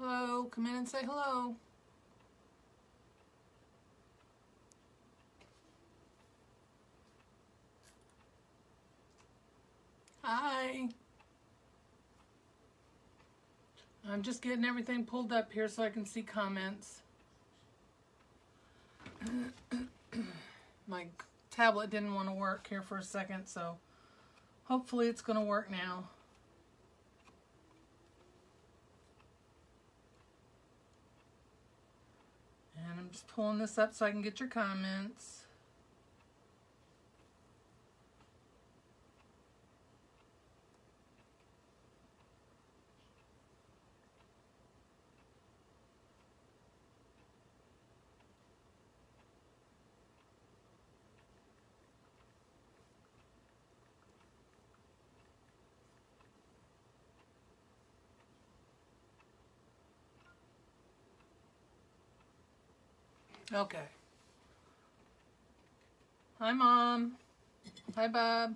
Hello, come in and say hello. Hi. I'm just getting everything pulled up here so I can see comments. My tablet didn't want to work here for a second, so hopefully it's going to work now. And I'm just pulling this up so I can get your comments. Okay. Hi, Mom. Hi, Bob.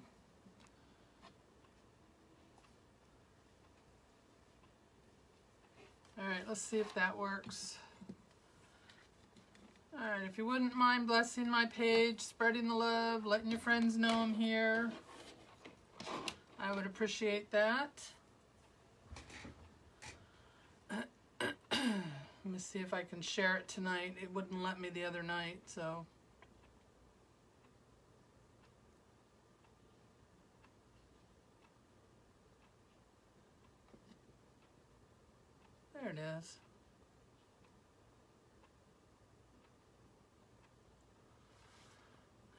All right, let's see if that works. All right, if you wouldn't mind blessing my page, spreading the love, letting your friends know I'm here, I would appreciate that. Let me see if I can share it tonight. It wouldn't let me the other night, so. There it is.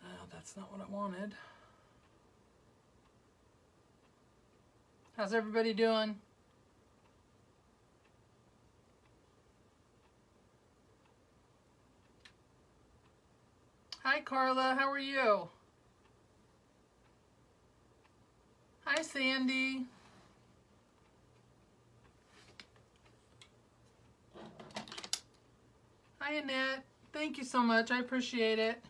Oh, that's not what I wanted. How's everybody doing? Hi, Carla. How are you? Hi, Sandy. Hi, Annette. Thank you so much. I appreciate it.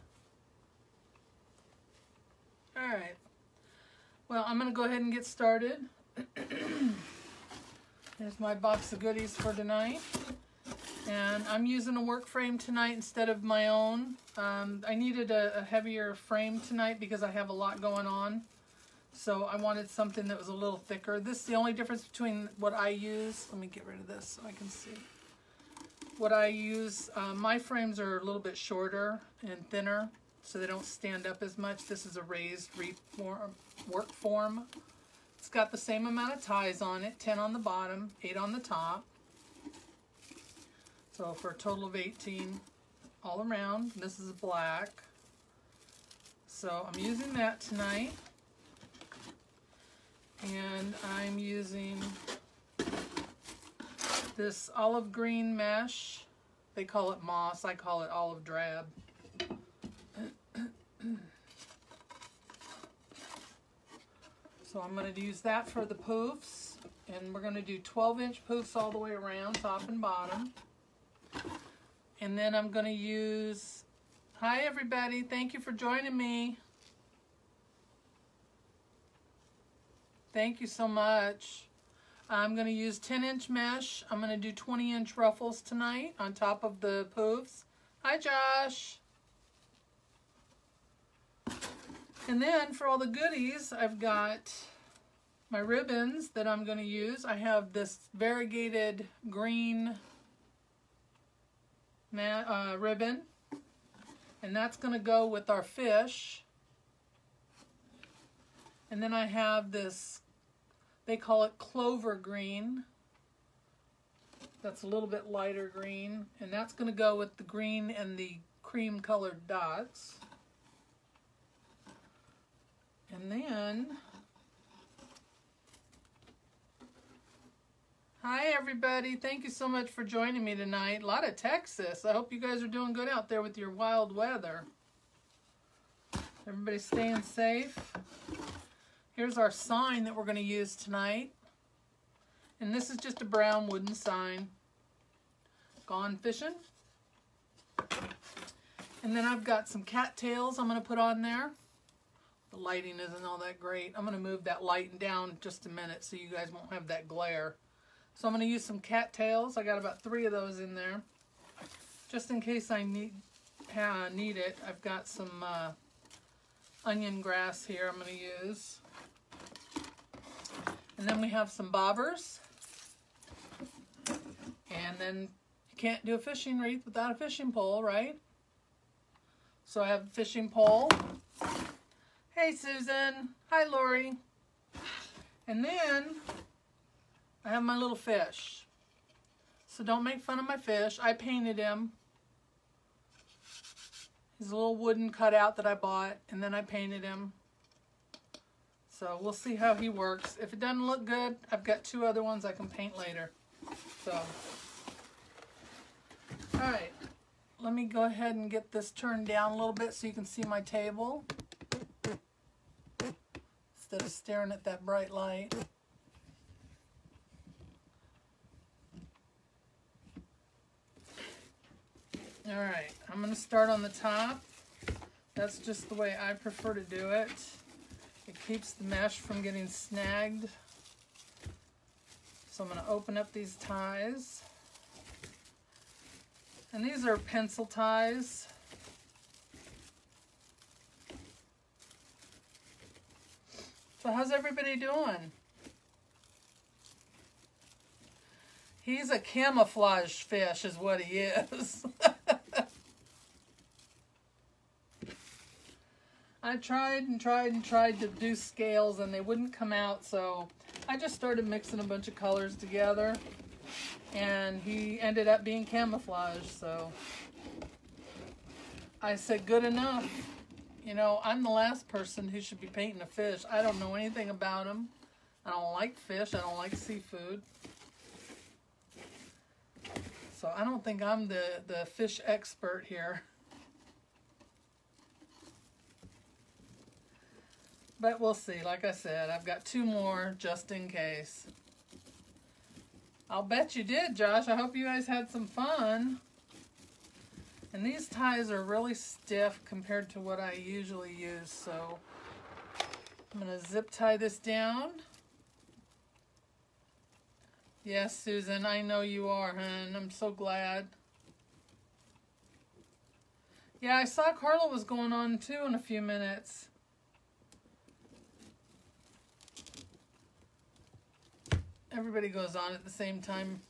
All right. Well, I'm going to go ahead and get started. There's my box of goodies for tonight. And I'm using a work frame tonight instead of my own. I needed a heavier frame tonight because I have a lot going on. So I wanted something that was a little thicker. This is the only difference between what I use. Let me get rid of this so I can see. What I use, my frames are a little bit shorter and thinner, so they don't stand up as much. This is a raised wreath work form. It's got the same amount of ties on it, 10 on the bottom, 8 on the top. So for a total of 18 all around. This is black. So I'm using that tonight. And I'm using this olive green mesh. They call it moss. I call it olive drab. So I'm going to use that for the poofs. And we're going to do 12-inch poofs all the way around, top and bottom. And then I'm going to use, hi everybody, thank you for joining me. Thank you so much. I'm going to use 10-inch mesh. I'm going to do 20-inch ruffles tonight on top of the poofs. Hi Josh. And then for all the goodies, I've got my ribbons that I'm going to use. I have this variegated green ribbon, and that's going to go with our fish. And then I have this, they call it Clover Green. That's a little bit lighter green, and that's going to go with the green and the cream colored dots. And then, hi everybody, thank you so much for joining me tonight. A lot of Texas. I hope you guys are doing good out there with your wild weather. Everybody staying safe. Here's our sign that we're going to use tonight. And this is just a brown wooden sign. Gone fishing. And then I've got some cattails I'm going to put on there. The lighting isn't all that great. I'm going to move that light down just a minute so you guys won't have that glare. So I'm going to use some cattails. I got about 3 of those in there. Just in case I need it, I've got some onion grass here I'm going to use. And then we have some bobbers. And then you can't do a fishing wreath without a fishing pole, right? So I have a fishing pole. Hey, Susan. Hi, Lori. And then I have my little fish. So don't make fun of my fish. I painted him. He's a little wooden cutout that I bought, and then I painted him. So we'll see how he works. If it doesn't look good, I've got 2 other ones I can paint later. So, all right. Let me go ahead and get this turned down a little bit so you can see my table. Instead of staring at that bright light. All right, I'm going to start on the top. That's just the way I prefer to do it. It keeps the mesh from getting snagged. So I'm going to open up these ties. And these are pencil ties. So how's everybody doing? He's a camouflage fish is what he is. I tried and tried and tried to do scales and they wouldn't come out, so I just started mixing a bunch of colors together and he ended up being camouflage, so I said good enough. You know, I'm the last person who should be painting a fish. I don't know anything about them. I don't like fish. I don't like seafood. So I don't think I'm the fish expert here. But we'll see. Like I said, I've got 2 more just in case. I'll bet you did, Josh. I hope you guys had some fun. And these ties are really stiff compared to what I usually use. So I'm going to zip tie this down. Yes, Susan, I know you are, hon. I'm so glad. Yeah, I saw Carla was going on too in a few minutes. Everybody goes on at the same time.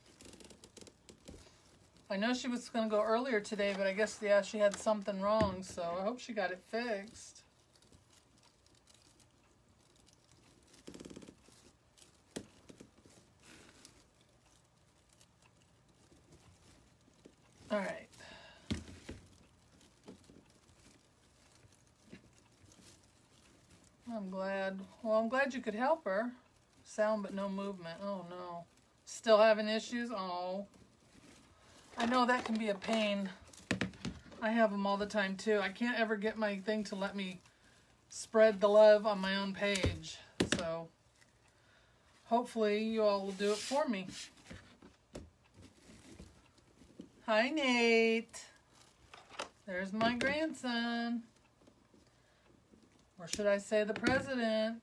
I know she was going to go earlier today, but I guess, yeah, she had something wrong, so I hope she got it fixed. All right. I'm glad. Well, I'm glad you could help her. Sound but no movement. Oh no. Still having issues? Oh. I know that can be a pain. I have them all the time too. I can't ever get my thing to let me spread the love on my own page. So hopefully you all will do it for me. Hi, Nate. There's my grandson. Or should I say the president?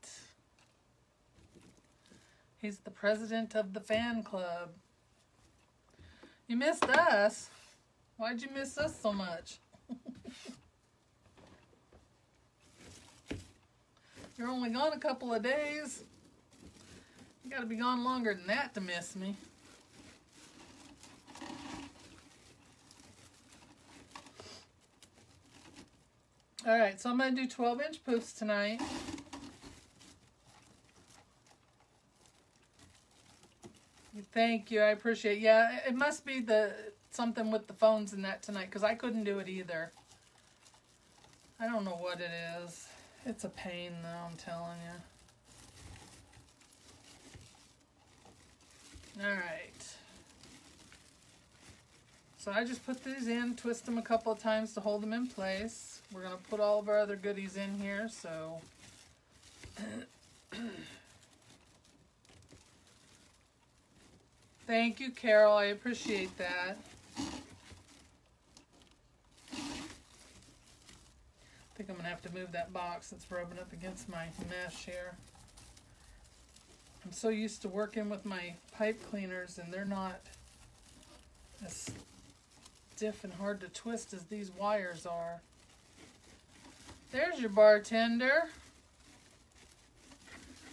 He's the president of the fan club. You missed us. Why'd you miss us so much? You're only gone a couple of days. You gotta be gone longer than that to miss me. All right, so I'm going to do 12-inch poofs tonight. Thank you, I appreciate it. Yeah, it must be something with the phones and that tonight, because I couldn't do it either. I don't know what it is. It's a pain, though, I'm telling you. All right. So I just put these in, twist them a couple of times to hold them in place. We're going to put all of our other goodies in here, so... Thank you, Carol. I appreciate that. I think I'm going to have to move that box that's rubbing up against my mesh here. I'm so used to working with my pipe cleaners, and they're not as stiff and hard to twist as these wires are. There's your bartender.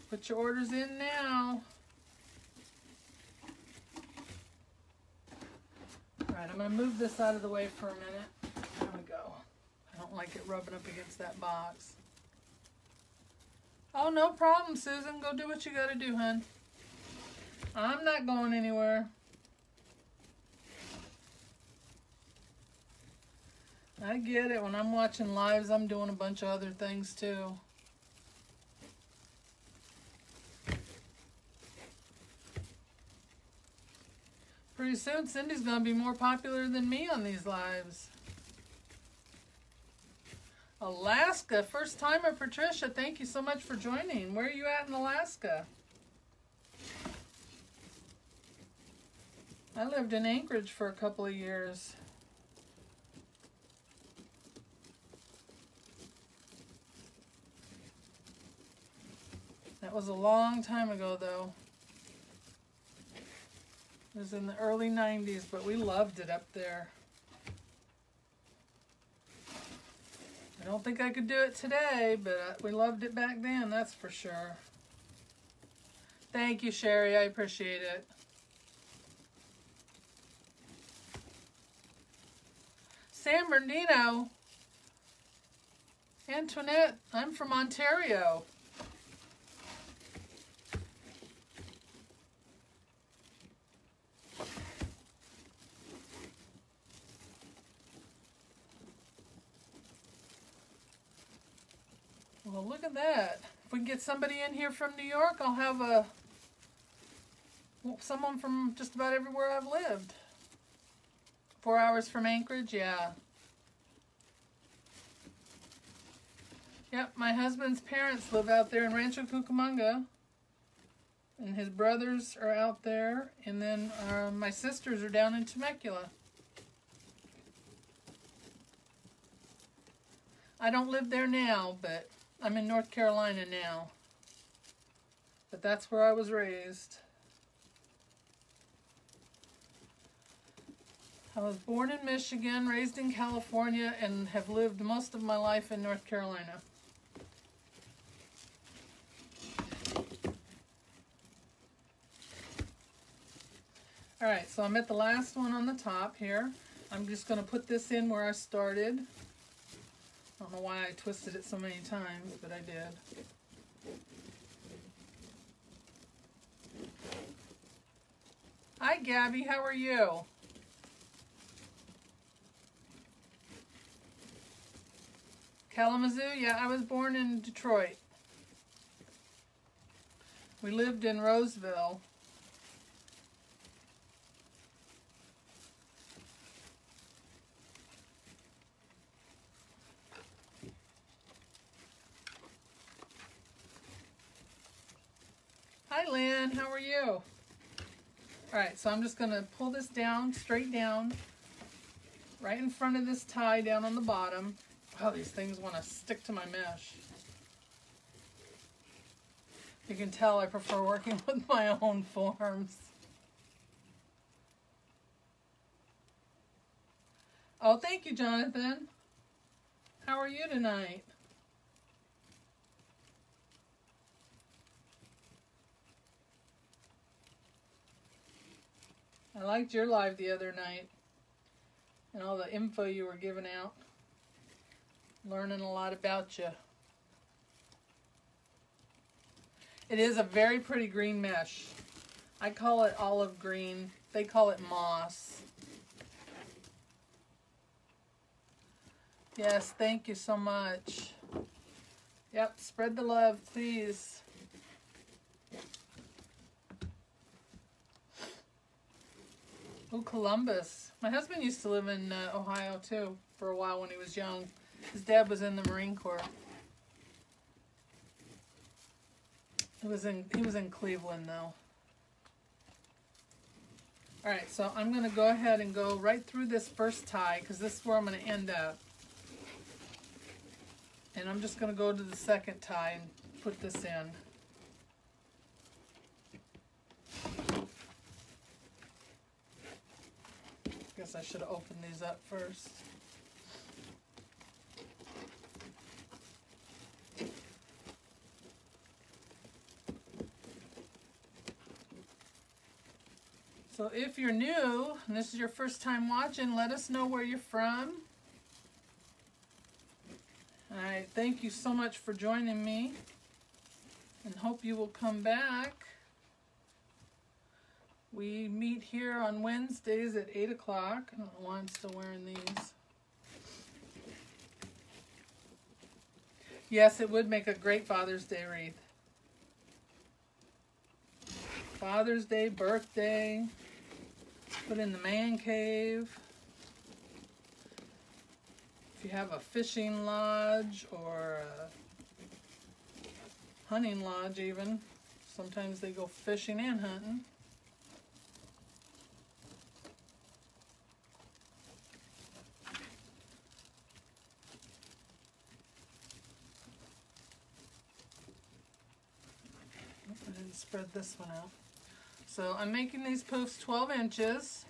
Put your orders in now. Alright, I'm going to move this out of the way for a minute. There we go. I don't like it rubbing up against that box. Oh, no problem, Susan. Go do what you got to do, hon. I'm not going anywhere. I get it. When I'm watching lives, I'm doing a bunch of other things too. Pretty soon, Cindy's going to be more popular than me on these lives. Alaska, first timer Patricia, thank you so much for joining. Where are you at in Alaska? I lived in Anchorage for a couple of years. That was a long time ago though. It was in the early 90s, but we loved it up there. I don't think I could do it today, but we loved it back then, that's for sure. Thank you, Sherry. I appreciate it. San Bernardino. Antoinette, I'm from Ontario. Well, look at that. If we can get somebody in here from New York, I'll have someone from just about everywhere I've lived. 4 hours from Anchorage, yeah. Yep, my husband's parents live out there in Rancho Cucamonga. And his brothers are out there. And then my sisters are down in Temecula. I don't live there now, but I'm in North Carolina now. But that's where I was raised. I was born in Michigan, raised in California, and have lived most of my life in North Carolina. Alright, so I'm at the last one on the top here. I'm just going to put this in where I started. I don't know why I twisted it so many times, but I did. Hi, Gabby. How are you? Kalamazoo? Yeah, I was born in Detroit. We lived in Roseville. Hi, Lynn. How are you? Alright, so I'm just going to pull this down, straight down, right in front of this tie down on the bottom. Oh, these things want to stick to my mesh. You can tell I prefer working with my own forms. Oh, thank you, Jonathan. How are you tonight? I liked your live the other night and all the info you were giving out. Learning a lot about you. It is a very pretty green mesh. I call it olive green. They call it moss. Yes, thank you so much. Yep, spread the love, please. Oh, Columbus. My husband used to live in Ohio too for a while when he was young. His dad was in the Marine Corps. He was in Cleveland though. Alright, so I'm going to go ahead and go right through this first tie because this is where I'm going to end up. And I'm just going to go to the second tie and put this in. Guess I should have opened these up first. So if you're new and this is your first time watching, let us know where you're from. I thank you so much for joining me and hope you will come back. We meet here on Wednesdays at 8 o'clock. I don't know why I'm still wearing these. Yes, it would make a great Father's Day wreath. Father's Day, birthday, put in the man cave. If you have a fishing lodge or a hunting lodge even, sometimes they go fishing and hunting. I didn't spread this one out. So I'm making these poofs 12 inches.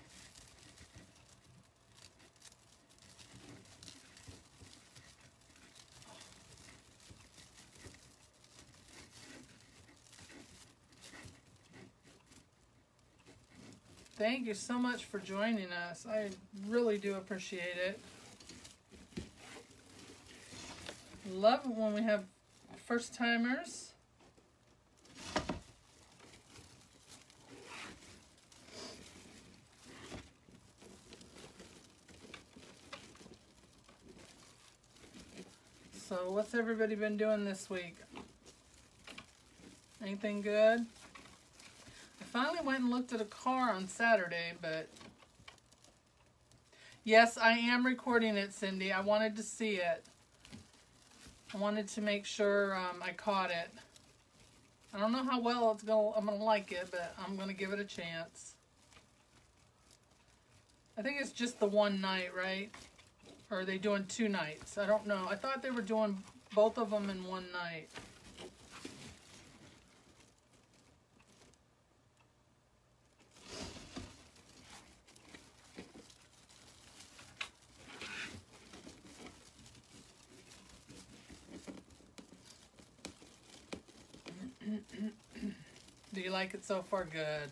Thank you so much for joining us. I really do appreciate it. Love it when we have first timers. So what's everybody been doing this week? Anything good? I finally went and looked at a car on Saturday, but yes, I am recording it, Cindy. I wanted to see it. I wanted to make sure I caught it. I don't know how well I'm gonna like it, but I'm gonna give it a chance. I think it's just the one night, right? Or are they doing 2 nights? I don't know. I thought they were doing both of them in one night. Do you like it so far? Good.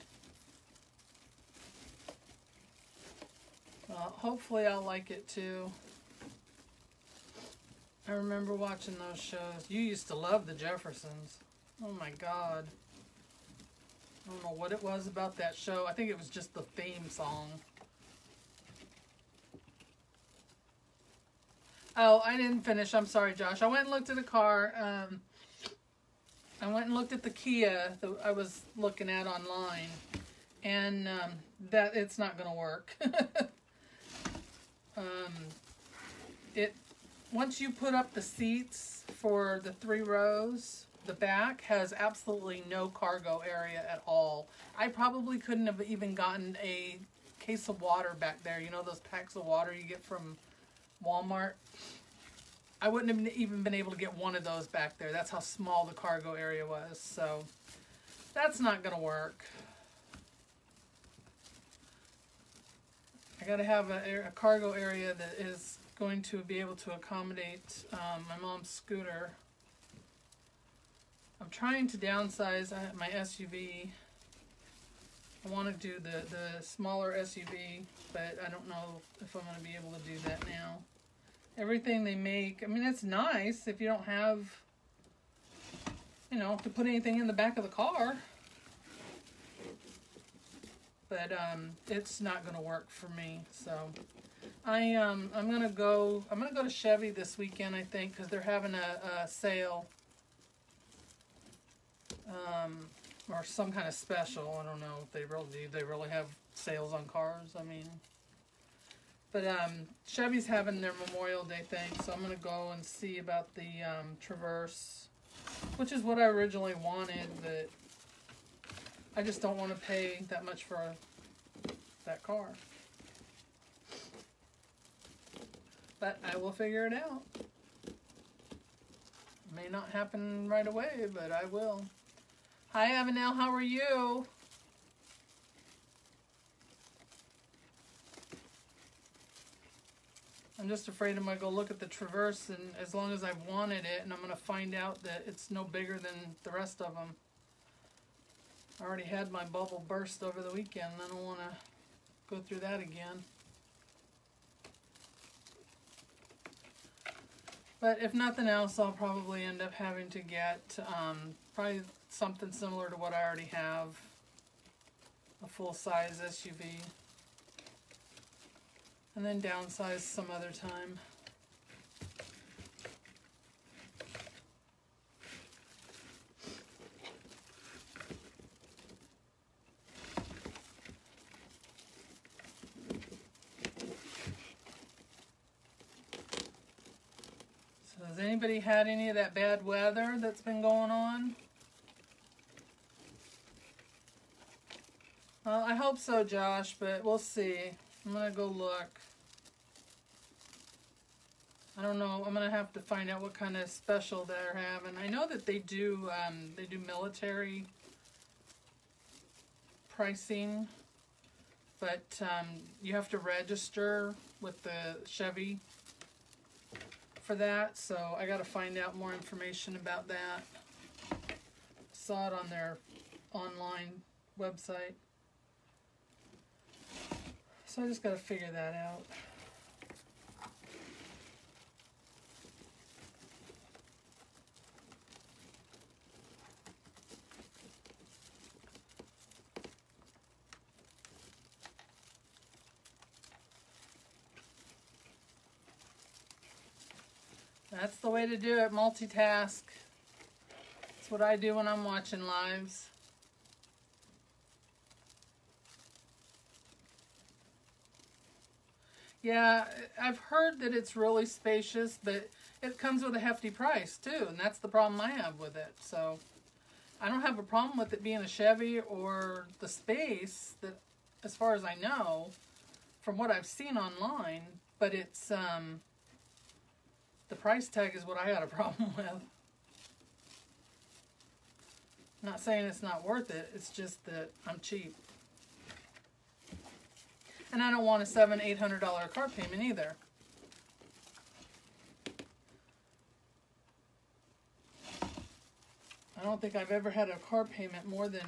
Well, hopefully I'll like it too. I remember watching those shows. You used to love the Jeffersons. Oh my God. I don't know what it was about that show. I think it was just the theme song. Oh, I didn't finish. I'm sorry, Josh. I went and looked at a car. I went and looked at the Kia that I was looking at online. And that it's not going to work. Once you put up the seats for the 3 rows, the back has absolutely no cargo area at all. I probably couldn't have even gotten a case of water back there. You know those packs of water you get from Walmart? I wouldn't have even been able to get one of those back there. That's how small the cargo area was. So that's not going to work. I got to have a cargo area that is going to be able to accommodate my mom's scooter. I'm trying to downsize my SUV. I want to do the smaller SUV, but I don't know if I'm going to be able to do that now. Everything they make, I mean, it's nice if you don't have, you know, to put anything in the back of the car. But it's not going to work for me, so I'm gonna go to Chevy this weekend, I think, because they're having a sale, or some kind of special. I don't know if they really do. They really have sales on cars. I mean, but Chevy's having their Memorial Day thing, so I'm gonna go and see about the Traverse, which is what I originally wanted, but I just don't want to pay that much for that car. But I will figure it out. May not happen right away, but I will. Hi, Avenel. How are you? I'm just afraid I'm going to go look at the Traverse, and as long as I've wanted it, and I'm going to find out that it's no bigger than the rest of them. I already had my bubble burst over the weekend, and I don't want to go through that again. But if nothing else, I'll probably end up having to get probably something similar to what I already have. A full-size SUV. And then downsize some other time. So has anybody had any of that bad weather that's been going on? Well, I hope so, Josh, but we'll see. I'm going to go look. I don't know. I'm going to have to find out what kind of special they're having. I know that they do military pricing, but you have to register with the Chevy for that, so I got to find out more information about that. Saw it on their online website. So I just got to figure that out. That's the way to do it, multitask. That's what I do when I'm watching lives. Yeah, I've heard that it's really spacious, but it comes with a hefty price too, and that's the problem I have with it. So I don't have a problem with it being a Chevy or the space, that, as far as I know, from what I've seen online, but it's the price tag is what I got a problem with. I'm not saying it's not worth it, it's just that I'm cheap. And I don't want a $700–800 car payment either. I don't think I've ever had a car payment more than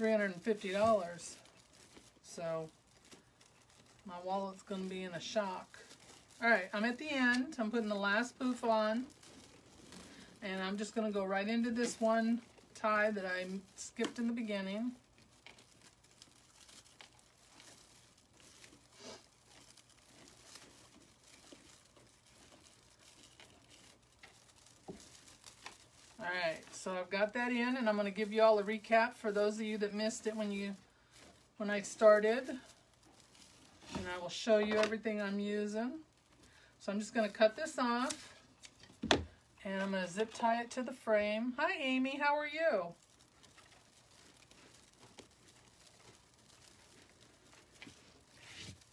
$350. So my wallet's going to be in a shock. Alright, I'm at the end. I'm putting the last poof on. And I'm just going to go right into this one tie that I skipped in the beginning. Alright, so I've got that in, and I'm going to give you all a recap for those of you that missed it when I started. And I will show you everything I'm using. So I'm just going to cut this off, and I'm going to zip tie it to the frame. Hi Amy, how are you?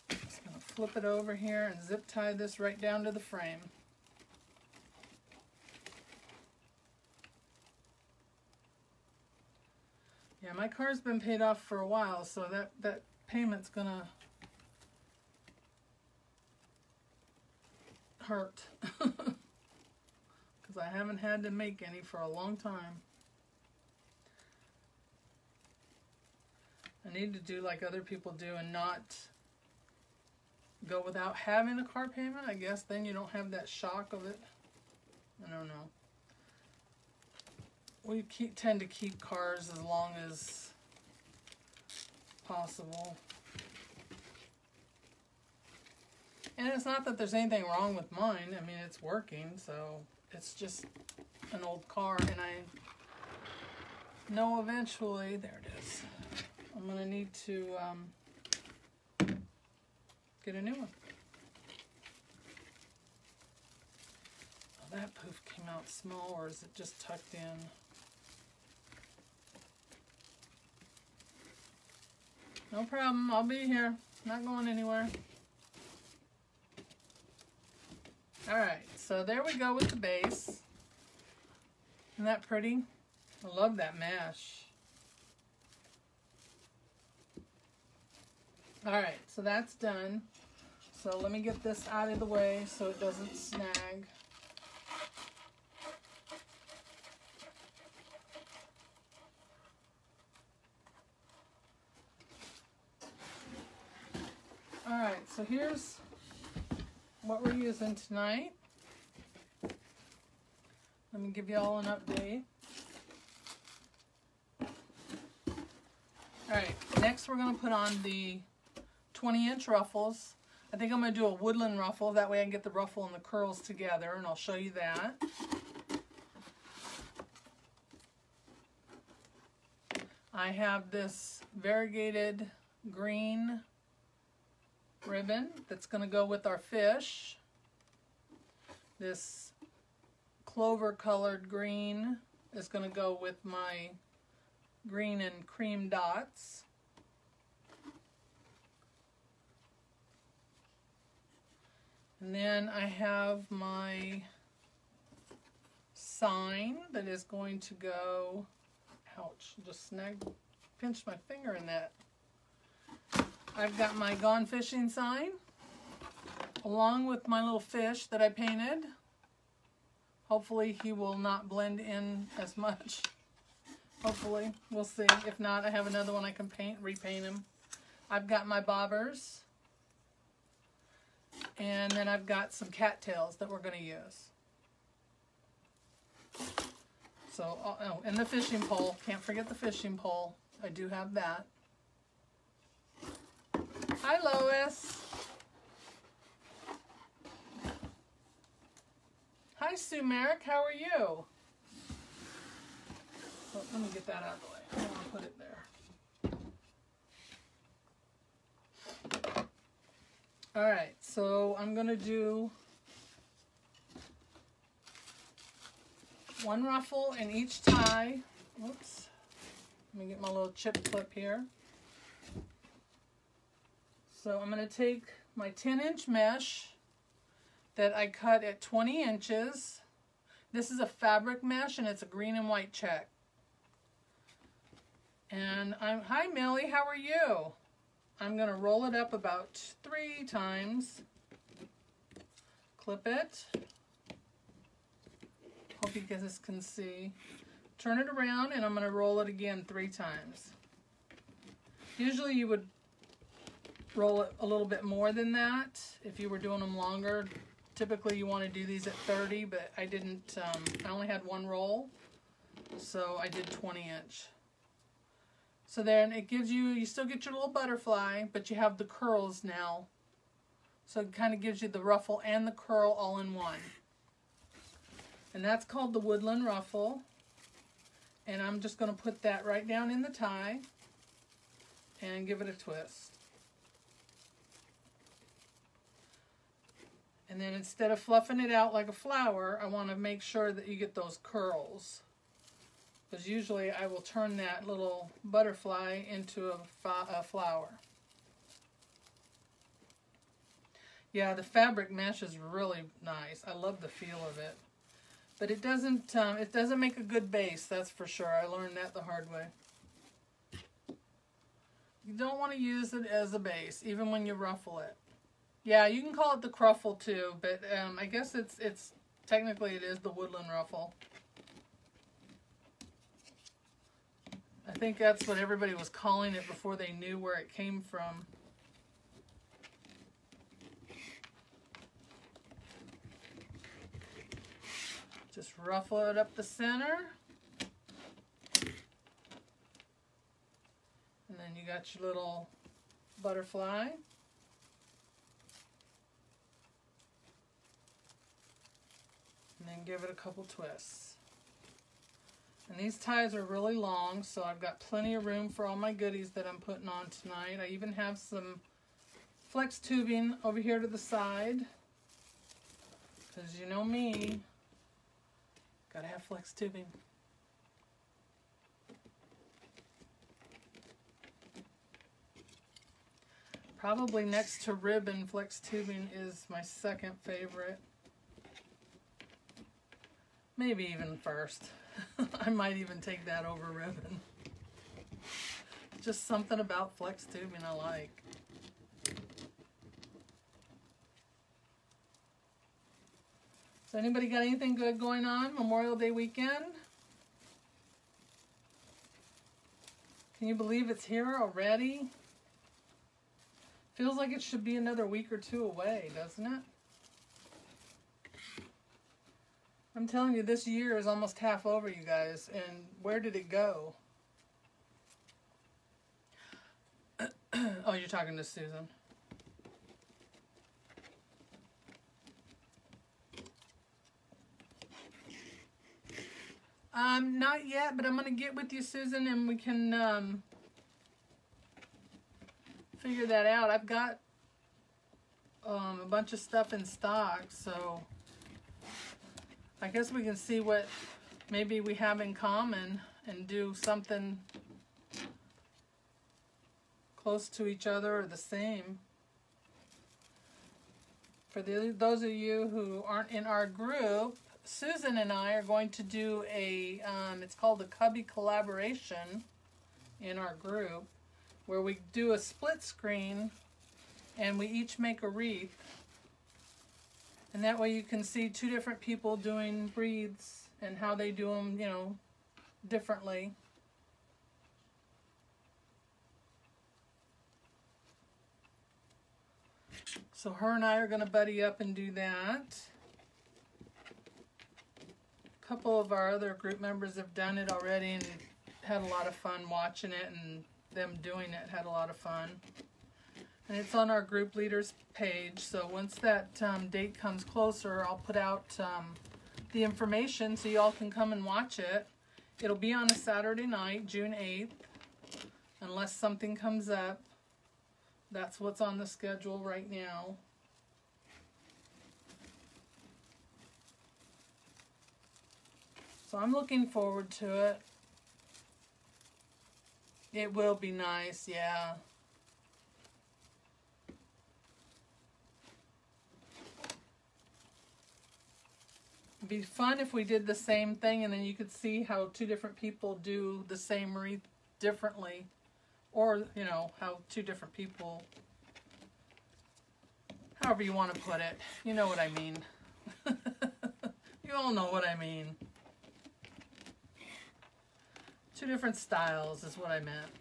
Just going to flip it over here and zip tie this right down to the frame. Yeah, my car's been paid off for a while, so that payment's gonna hurt. Because I haven't had to make any for a long time. I need to do like other people do and not go without having a car payment. I guess then you don't have that shock of it. I don't know. We tend to keep cars as long as possible. And it's not that there's anything wrong with mine. I mean, it's working, so it's just an old car, and I know eventually, there it is, I'm going to need to get a new one. Oh, that poof came out small, or is it just tucked in? No problem, I'll be here. Not going anywhere. Alright, so there we go with the base. Isn't that pretty? I love that mesh. Alright, so that's done. So let me get this out of the way so it doesn't snag. Alright, so here's what we're using tonight. Let me give you all an update. Alright, next we're going to put on the 20-inch ruffles. I think I'm going to do a woodland ruffle. That way I can get the ruffle and the curls together, and I'll show you that. I have this variegated green ribbon that's going to go with our fish. This clover colored green is going to go with my green and cream dots. And then I have my sign that is going to go, ouch, just pinched my finger in that. I've got my Gone Fishing sign, along with my little fish that I painted. Hopefully he will not blend in as much. Hopefully, we'll see. If not, I have another one I can repaint him. I've got my bobbers. And then I've got some cattails that we're going to use. So, oh, and the fishing pole. Can't forget the fishing pole. I do have that. Hi, Lois. Hi, Sue Merrick. How are you? Oh, let me get that out of the way. I don't want to put it there. All right, so I'm going to do one ruffle in each tie. Whoops. Let me get my little chip clip here. So I'm going to take my 10-inch mesh that I cut at 20 inches. This is a fabric mesh and it's a green and white check. And hi Millie, how are you? I'm going to roll it up about 3 times. Clip it. Hope you guys can see. Turn it around and I'm going to roll it again 3 times. Usually you would roll it a little bit more than that if you were doing them longer. Typically you want to do these at 30, but I didn't, I only had 1 roll, so I did 20-inch. So then it gives you, you still get your little butterfly, but you have the curls now. So it kind of gives you the ruffle and the curl all in one. And that's called the woodland ruffle. And I'm just going to put that right down in the tie and give it a twist. And then instead of fluffing it out like a flower, I want to make sure that you get those curls. Because usually I will turn that little butterfly into a flower. Yeah, the fabric mesh is really nice. I love the feel of it. But it doesn't make a good base, that's for sure. I learned that the hard way. You don't want to use it as a base, even when you ruffle it. Yeah, you can call it the cruffle too, but I guess it's technically it is the woodland ruffle. I think that's what everybody was calling it before they knew where it came from. Just ruffle it up the center. And then you got your little butterfly. And then give it a couple twists. And these ties are really long, so I've got plenty of room for all my goodies that I'm putting on tonight. I even have some flex tubing over here to the side. Because you know me, gotta have flex tubing. Probably next to ribbon, flex tubing is my second favorite. Maybe even first. I might even take that over ribbon. Just something about flex tubing I like. So anybody got anything good going on Memorial Day weekend? Can you believe it's here already? Feels like it should be another week or two away, doesn't it? I'm telling you, this year is almost half over, you guys. And where did it go? Oh, you're talking to Susan. Not yet, but I'm going to get with you, Susan, and we can figure that out. I've got a bunch of stuff in stock, so I guess we can see what maybe we have in common and do something close to each other or the same. For those of you who aren't in our group, Susan and I are going to do a, it's called the Cubby Collaboration in our group, where we do a split screen and we each make a wreath. And that way you can see two different people doing wreaths and how they do them, you know, differently. So her and I are going to buddy up and do that. A couple of our other group members have done it already and had a lot of fun watching it, and them doing it had a lot of fun. And it's on our group leaders page, so once that date comes closer, I'll put out the information so you all can come and watch it. It'll be on a Saturday night, June 8th, unless something comes up. That's what's on the schedule right now. So I'm looking forward to it. It will be nice, yeah. It'd be fun if we did the same thing and then you could see how two different people do the same wreath differently. Or, you know, how two different people, however you want to put it. You know what I mean. You all know what I mean. Two different styles is what I meant.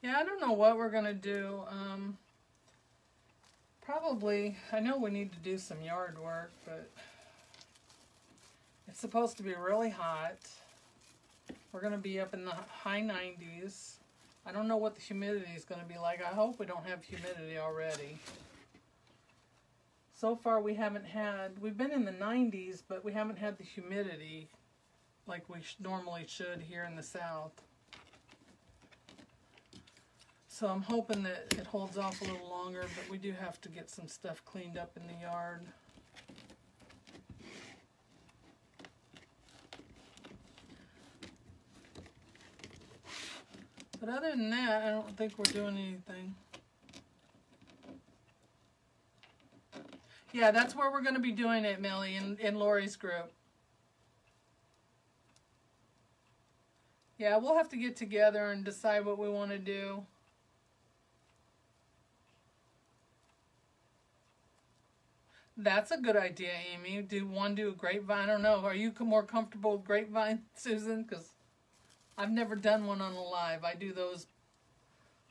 Yeah, I don't know what we're going to do. Probably, I know we need to do some yard work, but it's supposed to be really hot. We're going to be up in the high 90s. I don't know what the humidity is going to be like. I hope we don't have humidity already. So far we haven't had, we've been in the 90s, but we haven't had the humidity like we normally should here in the south. So I'm hoping that it holds off a little longer, but we do have to get some stuff cleaned up in the yard. But other than that, I don't think we're doing anything. Yeah, that's where we're going to be doing it, Millie, in Lori's group. Yeah, we'll have to get together and decide what we want to do. That's a good idea, Amy. Do a grapevine? I don't know. Are you more comfortable with grapevine, Susan? Because I've never done one on a live. I do those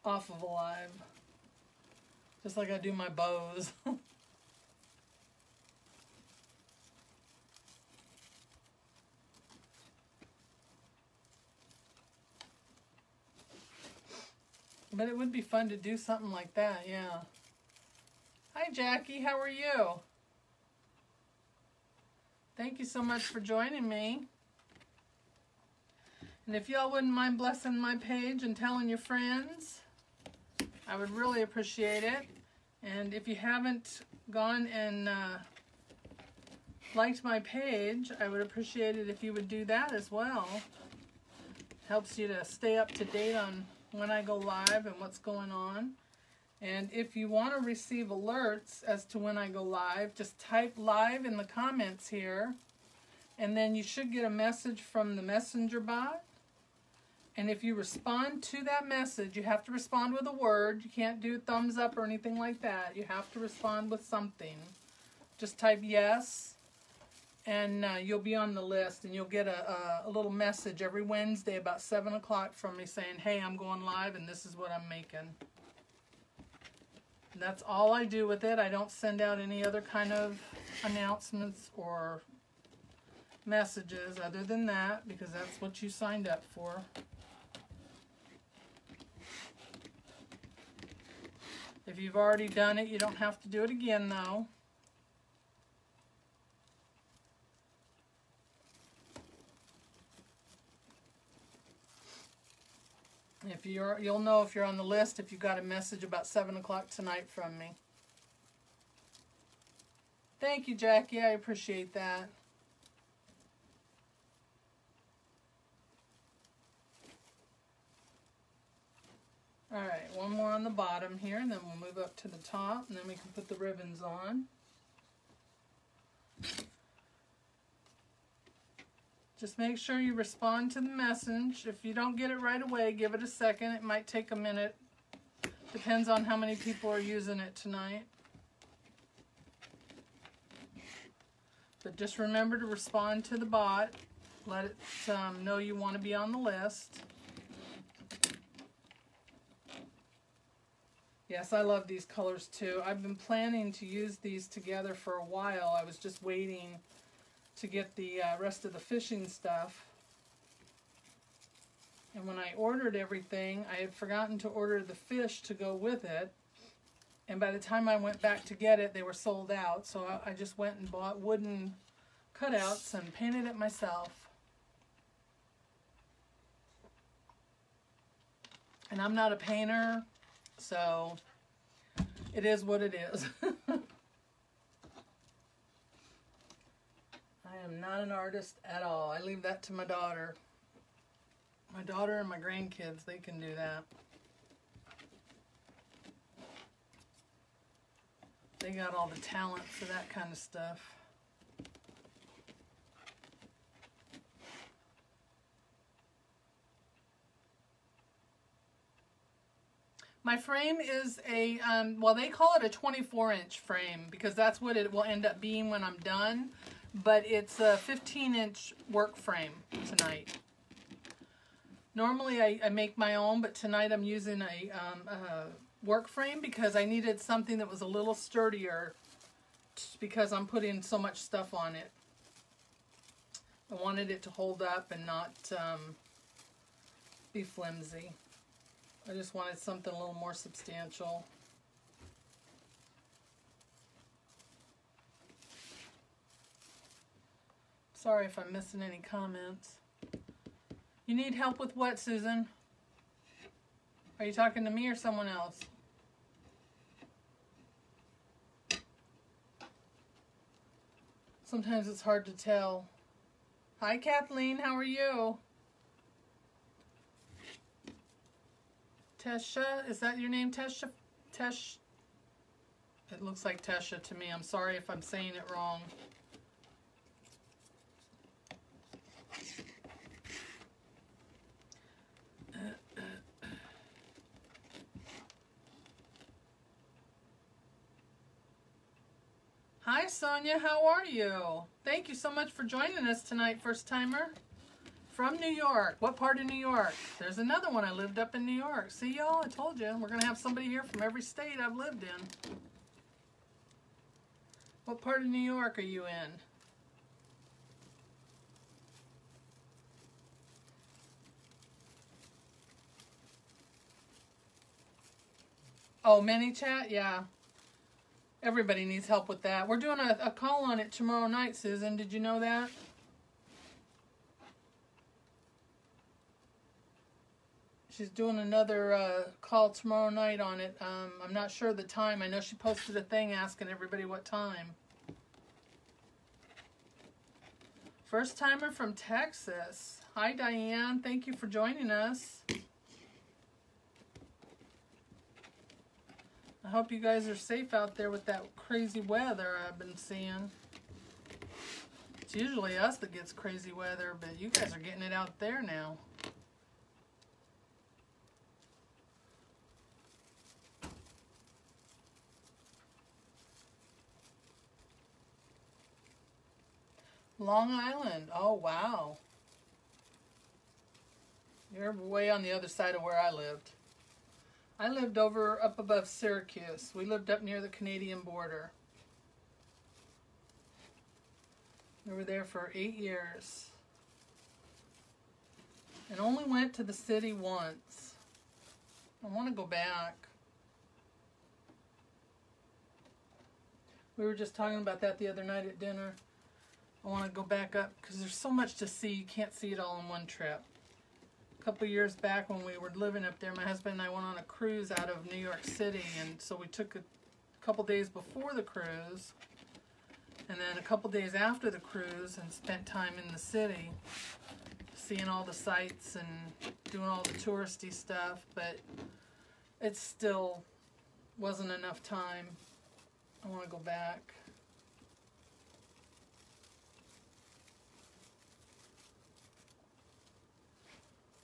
off of a live. Just like I do my bows. But it would be fun to do something like that, yeah. Hi, Jackie. How are you? Thank you so much for joining me. And if y'all wouldn't mind blessing my page and telling your friends, I would really appreciate it. And if you haven't gone and liked my page, I would appreciate it if you would do that as well. Helps you to stay up to date on when I go live and what's going on. And if you want to receive alerts as to when I go live, just type live in the comments here, and then you should get a message from the messenger bot, And if you respond to that message, you have to respond with a word. You can't do thumbs up or anything like that. You have to respond with something. Just type yes, and you'll be on the list, and you'll get a little message every Wednesday about 7 o'clock from me saying, hey, I'm going live, and this is what I'm making. And that's all I do with it. I don't send out any other kind of announcements or messages other than that, because that's what you signed up for. If you've already done it, you don't have to do it again, though. If you'll know if you're on the list if you got a message about 7 o'clock tonight from me. Thank you, Jackie. I appreciate that. All right, one more on the bottom here, and then we'll move up to the top, and then we can put the ribbons on. Just make sure you respond to the message. If you don't get it right away, give it a second. It might take a minute. Depends on how many people are using it tonight. But just remember to respond to the bot. Let it know you want to be on the list. Yes, I love these colors too. I've been planning to use these together for a while. I was just waiting to get the rest of the fishing stuff. And when I ordered everything, I had forgotten to order the fish to go with it. And by the time I went back to get it, they were sold out. So I just went and bought wooden cutouts and painted it myself. And I'm not a painter, so it is what it is. I am not an artist at all. I leave that to my daughter. My daughter and my grandkids, they can do that. They got all the talent for that kind of stuff. My frame is a, well, they call it a 24-inch frame because that's what it will end up being when I'm done. But it's a 15-inch work frame tonight. Normally I make my own, but tonight I'm using a work frame because I needed something that was a little sturdier because I'm putting so much stuff on it. I wanted it to hold up and not be flimsy. I just wanted something a little more substantial. Sorry if I'm missing any comments. You need help with what, Susan? Are you talking to me or someone else? Sometimes it's hard to tell. Hi, Kathleen. How are you? Tesha, is that your name, Tesha? It looks like Tesha to me. I'm sorry if I'm saying it wrong. Hi, Sonia. How are you? Thank you so much for joining us tonight, first timer. From New York. What part of New York? There's another one. I lived up in New York. See, y'all? I told you. We're going to have somebody here from every state I've lived in. What part of New York are you in? Oh, ManyChat? Yeah. Everybody needs help with that. We're doing a call on it tomorrow night, Susan. Did you know that? She's doing another call tomorrow night on it. I'm not sure the time. I know she posted a thing asking everybody what time. First timer from Texas. Hi, Diane. Thank you for joining us. I hope you guys are safe out there with that crazy weather I've been seeing. It's usually us that gets crazy weather, but you guys are getting it out there now. Long Island. Oh, wow. You're way on the other side of where I lived. I lived up above Syracuse. We lived up near the Canadian border. We were there for 8 years. And only went to the city once. I want to go back. We were just talking about that the other night at dinner. I want to go back up because there's so much to see. You can't see it all in one trip. A couple of years back when we were living up there, my husband and I went on a cruise out of New York City, and so we took a couple days before the cruise and then a couple days after the cruise and spent time in the city seeing all the sights and doing all the touristy stuff, but it still wasn't enough time. I want to go back.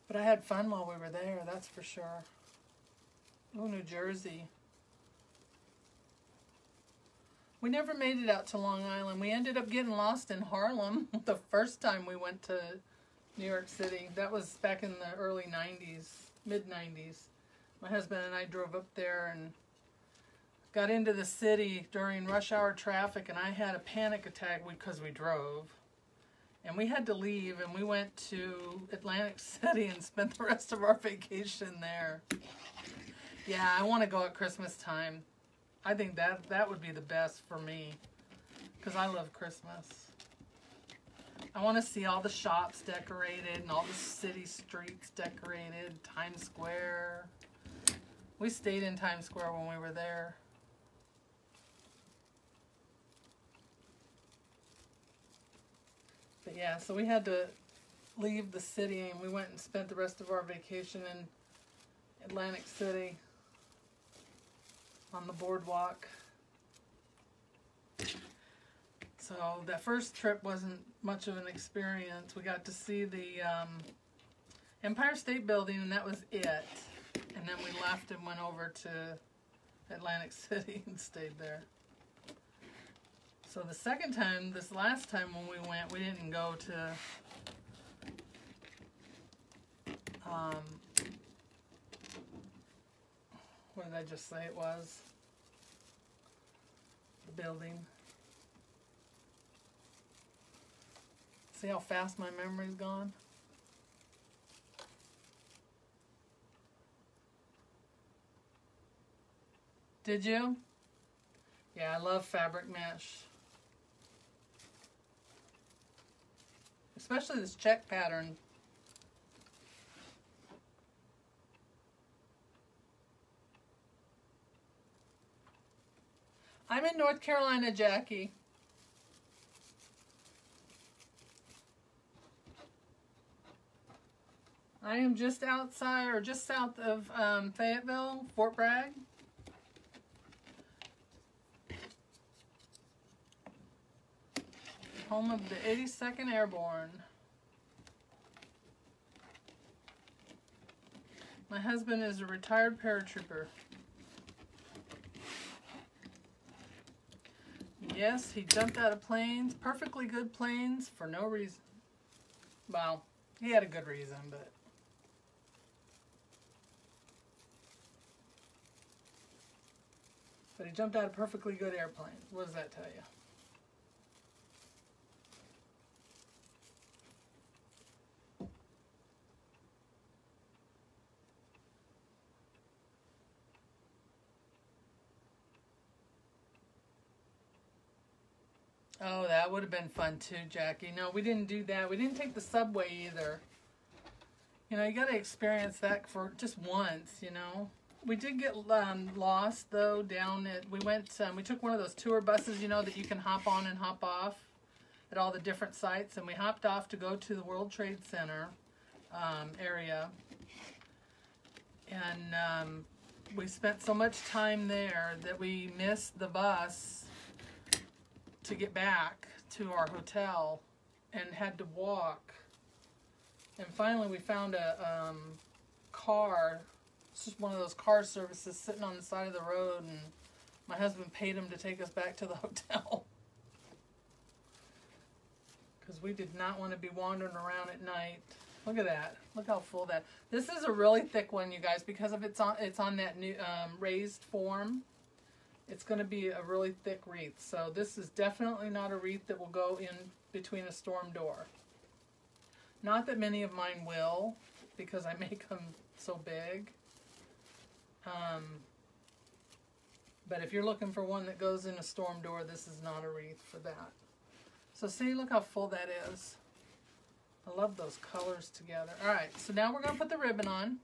But I had fun while we were there, that's for sure. Oh, New Jersey. We never made it out to Long Island. We ended up getting lost in Harlem the first time we went to New York City. That was back in the early 90s, mid-90s. My husband and I drove up there and got into the city during rush hour traffic, and I had a panic attack because we drove. And we had to leave, and we went to Atlantic City and spent the rest of our vacation there. Yeah, I want to go at Christmas time. I think that would be the best for me, because I love Christmas. I want to see all the shops decorated and all the city streets decorated, Times Square. We stayed in Times Square when we were there. But yeah, so we had to leave the city, and we went and spent the rest of our vacation in Atlantic City on the boardwalk. So that first trip wasn't much of an experience. We got to see the Empire State Building, and that was it. And then we left and went over to Atlantic City and stayed there. So the second time, this last time when we went, we didn't go to what did I just say it was? The building. See how fast my memory's gone? Did you? Yeah, I love fabric mesh. Especially this check pattern. I'm in North Carolina, Jackie. I am just outside, or just south of Fayetteville, Fort Bragg. Home of the 82nd Airborne. My husband is a retired paratrooper. Yes, he jumped out of planes, perfectly good planes, for no reason. Well, he had a good reason, but... But he jumped out of perfectly good airplanes. What does that tell you? Oh, that would have been fun too, Jackie. No, we didn't do that. We didn't take the subway either. You know, you got to experience that for just once, you know. We did get lost, though, down at... We took one of those tour buses, you know, that you can hop on and hop off at all the different sites. And we hopped off to go to the World Trade Center area. And we spent so much time there that we missed the bus to get back to our hotel and had to walk. And finally we found a car. It's just one of those car services sitting on the side of the road, and my husband paid him to take us back to the hotel. because we did not want to be wandering around at night. Look at that. Look how full that. This is a really thick one, you guys, because of it's on that new raised form. It's going to be a really thick wreath. So this is definitely not a wreath that will go in between a storm door. Not that many of mine will, because I make them so big. But if you're looking for one that goes in a storm door, this is not a wreath for that. So see, look how full that is. I love those colors together. All right, so now we're going to put the ribbon on.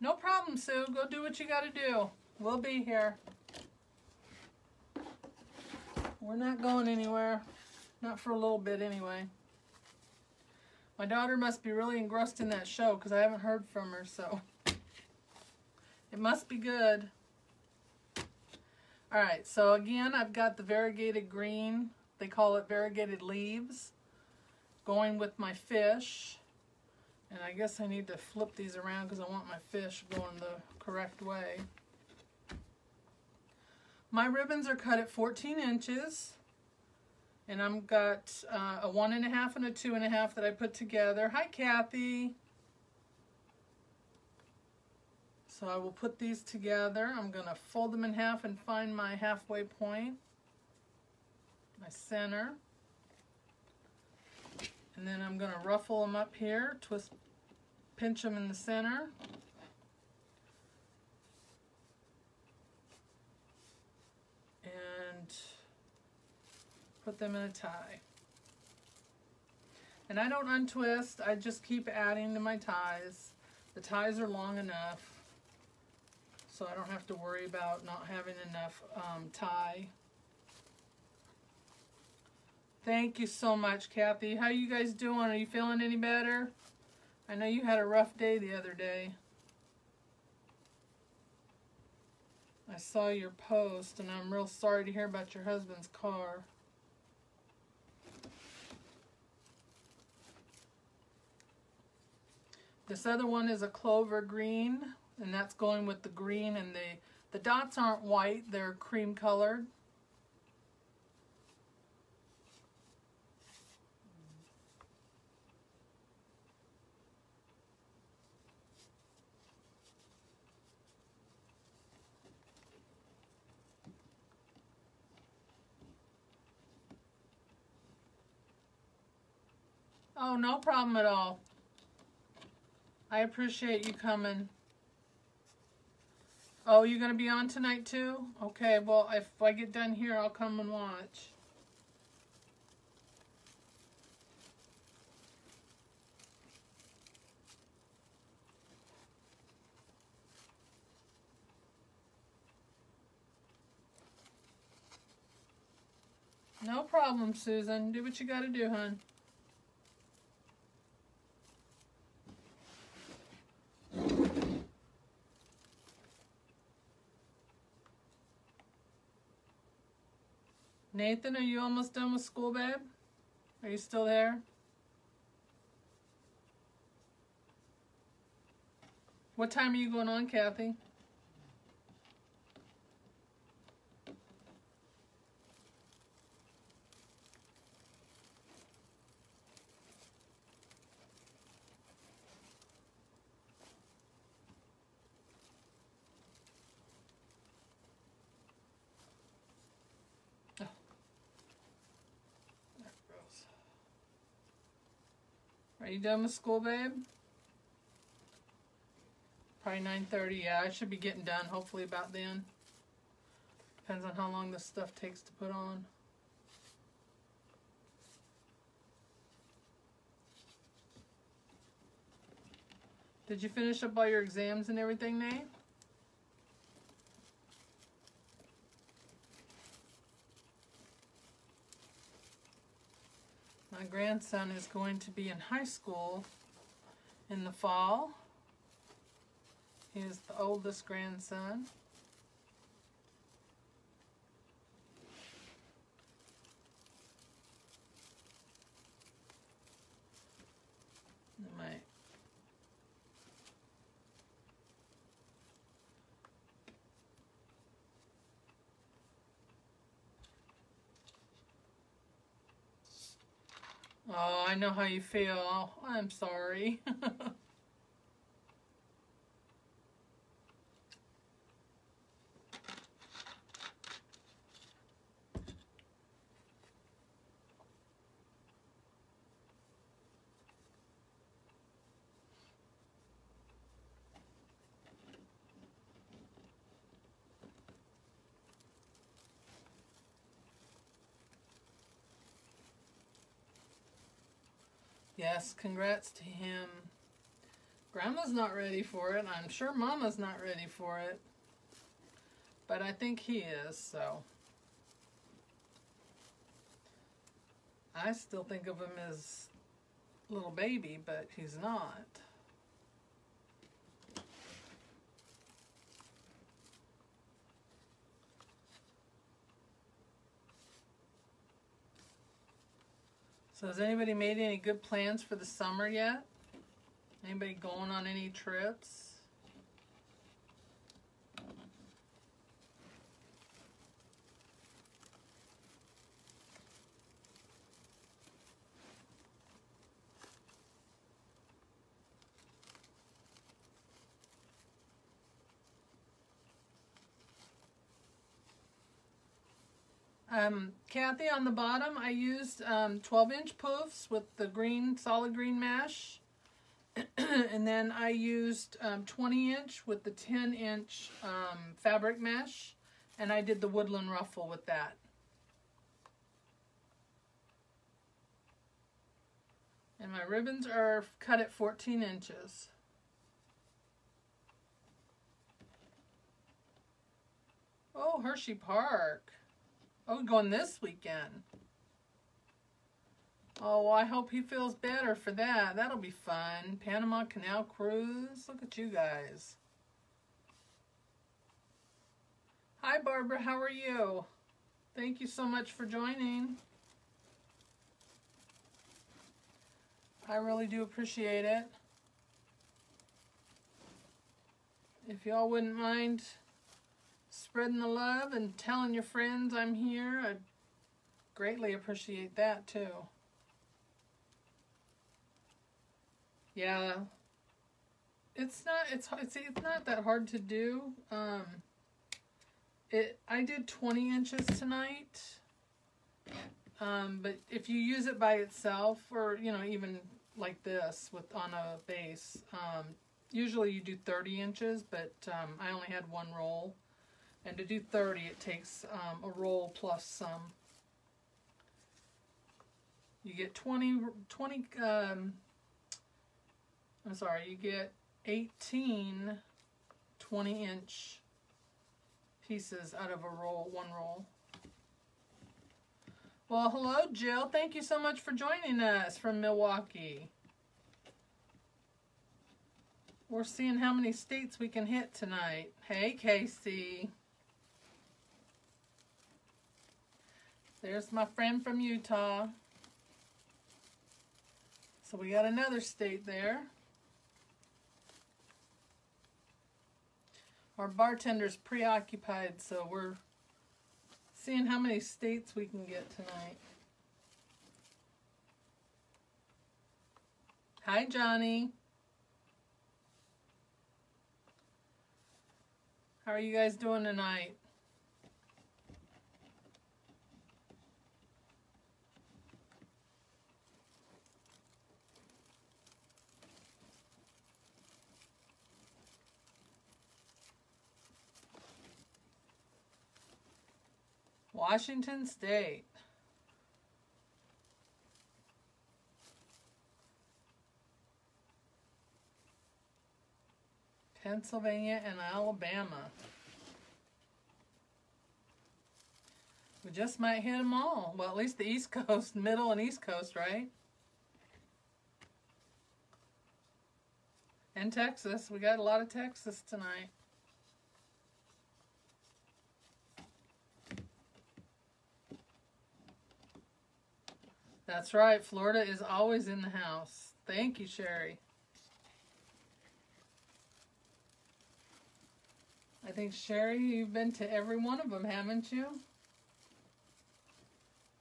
No problem, Sue. Go do what you got to do. We'll be here. We're not going anywhere. Not for a little bit anyway. My daughter must be really engrossed in that show because I haven't heard from her, so it must be good. All right, so again, I've got the variegated green. They call it variegated leaves. Going with my fish. And I guess I need to flip these around because I want my fish going the correct way. My ribbons are cut at 14 inches. And I've got a 1.5 and a 2.5 that I put together. Hi, Kathy. So I will put these together. I'm going to fold them in half and find my halfway point, my center. And then I'm going to ruffle them up here, twist, pinch them in the center. And put them in a tie. And I don't untwist, I just keep adding to my ties. The ties are long enough, so I don't have to worry about not having enough tie. Thank you so much, Kathy. How you guys doing? Are you feeling any better? I know you had a rough day the other day. I saw your post, and I'm real sorry to hear about your husband's car. This other one is a Clover Green, and that's going with the green, and the dots aren't white, they're cream colored. Oh, no problem at all. I appreciate you coming. Oh, you're going to be on tonight too? Okay, well, if I get done here, I'll come and watch. No problem, Susan. Do what you got to do, hon. Nathan, are you almost done with school, babe? Are you still there? What time are you going on, Kathy? Are you done with school, babe? Probably 9:30. Yeah, I should be getting done hopefully about then. Depends on how long this stuff takes to put on. Did you finish up all your exams and everything, Nate? My grandson is going to be in high school in the fall. He is the oldest grandson. Oh, I know how you feel. I'm sorry. Yes, congrats to him. Grandma's not ready for it. I'm sure Mama's not ready for it. But I think he is, so. I still think of him as little baby, but he's not. So has anybody made any good plans for the summer yet? Anybody going on any trips? Kathy, on the bottom, I used 12-inch poofs with the green, solid green mesh. And then I used 20-inch with the 10-inch fabric mesh. And I did the woodland ruffle with that. And my ribbons are cut at 14 inches. Oh, Hershey Park. Oh, going this weekend. Oh, well, I hope he feels better for that. That'll be fun. Panama Canal Cruise. Look at you guys. Hi, Barbara. How are you? Thank you so much for joining. I really do appreciate it. If y'all wouldn't mind spreading the love and telling your friends I'm here, I'd greatly appreciate that too. Yeah, it's not that hard to do. I did 20 inches tonight, but if you use it by itself, or even like this on a base, usually you do 30 inches, but I only had one roll. And to do 30, it takes a roll plus some. You get 18 20-inch pieces out of one roll. Well, hello, Jill. Thank you so much for joining us from Milwaukee. We're seeing how many states we can hit tonight. Hey, Casey. There's my friend from Utah. So we got another state there. Our bartender's preoccupied, so we're seeing how many states we can get tonight. Hi, Johnny. How are you guys doing tonight? Washington State. Pennsylvania and Alabama. We just might hit them all. Well, at least the East Coast, Middle and East Coast, right? And Texas. We got a lot of Texas tonight. That's right. Florida is always in the house. Thank you, Sherry. I think, Sherry, you've been to every one of them, haven't you?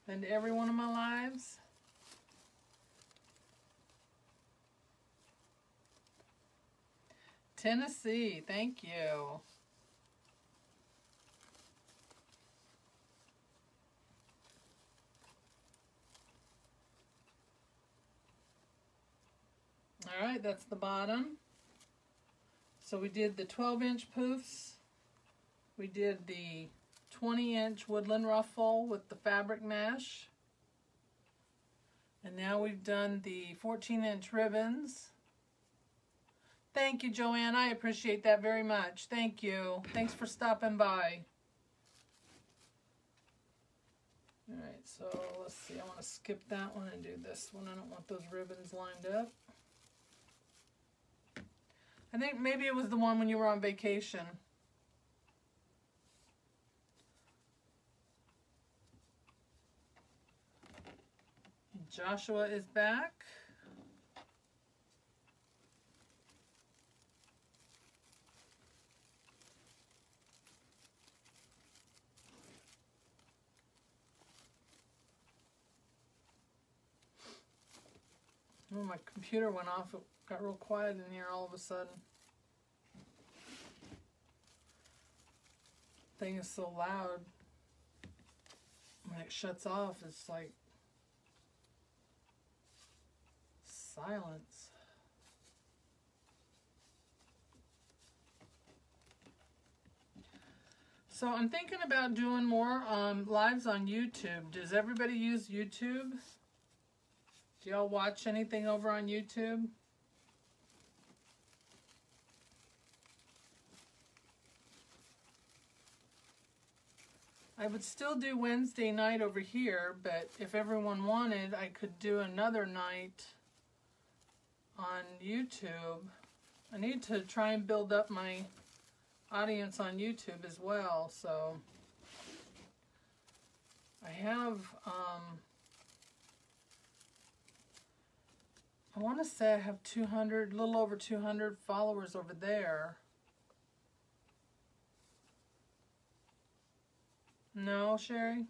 Been to every one of my lives? Tennessee, thank you. All right, that's the bottom. So we did the 12-inch poofs. We did the 20-inch woodland ruffle with the fabric mesh. And now we've done the 14-inch ribbons. Thank you, Joanne. I appreciate that very much. Thank you. Thanks for stopping by. All right, so let's see. I want to skip that one and do this one. I don't want those ribbons lined up. I think maybe it was the one when you were on vacation. Joshua is back. Oh, my computer went off. It got real quiet in here all of a sudden. Thing is so loud. When it shuts off, it's like silence. So I'm thinking about doing more lives on YouTube. Does everybody use YouTube? Do y'all watch anything over on YouTube? I would still do Wednesday night over here, but if everyone wanted, I could do another night on YouTube. I need to try and build up my audience on YouTube as well, so I have I want to say I have 200, a little over 200 followers over there. No, Sherry?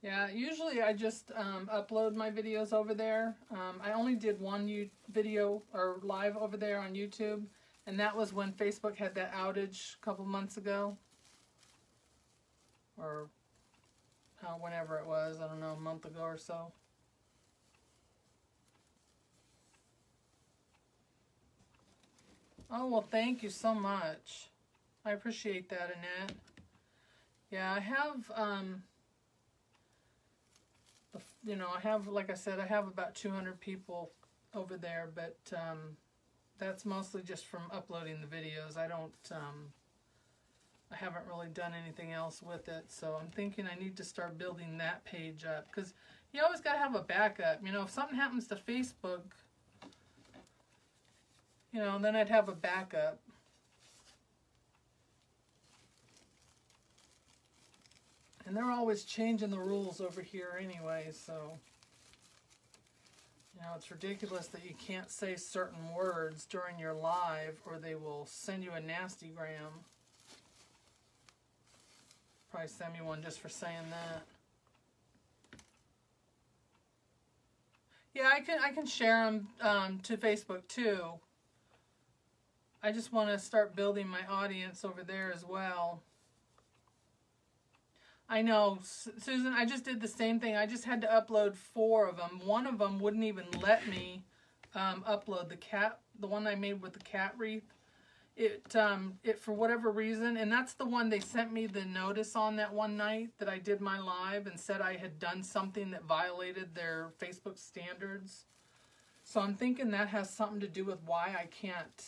Yeah, usually I just upload my videos over there. I only did one video or live over there on YouTube, and that was when Facebook had that outage a couple months ago. Or whenever it was, I don't know, a month ago or so. Oh, well, thank you so much. I appreciate that, Annette. Yeah, I have, you know, I have, like I said, I have about 200 people over there, but that's mostly just from uploading the videos. I don't, I haven't really done anything else with it, so I'm thinking I need to start building that page up, because you always got to have a backup. You know, if something happens to Facebook, you know, then I'd have a backup. And they're always changing the rules over here anyway, so, you know, it's ridiculous that you can't say certain words during your live or they will send you a nasty gram. Probably send me one just for saying that. Yeah, I can share them to Facebook too. I just want to start building my audience over there as well. I know, Susan, I just did the same thing. I just had to upload 4 of them. One of them wouldn't even let me upload the one I made with the cat wreath. It for whatever reason, and that's the one they sent me the notice on that one night that I did my live and said I had done something that violated their Facebook standards. So I'm thinking that has something to do with why I can't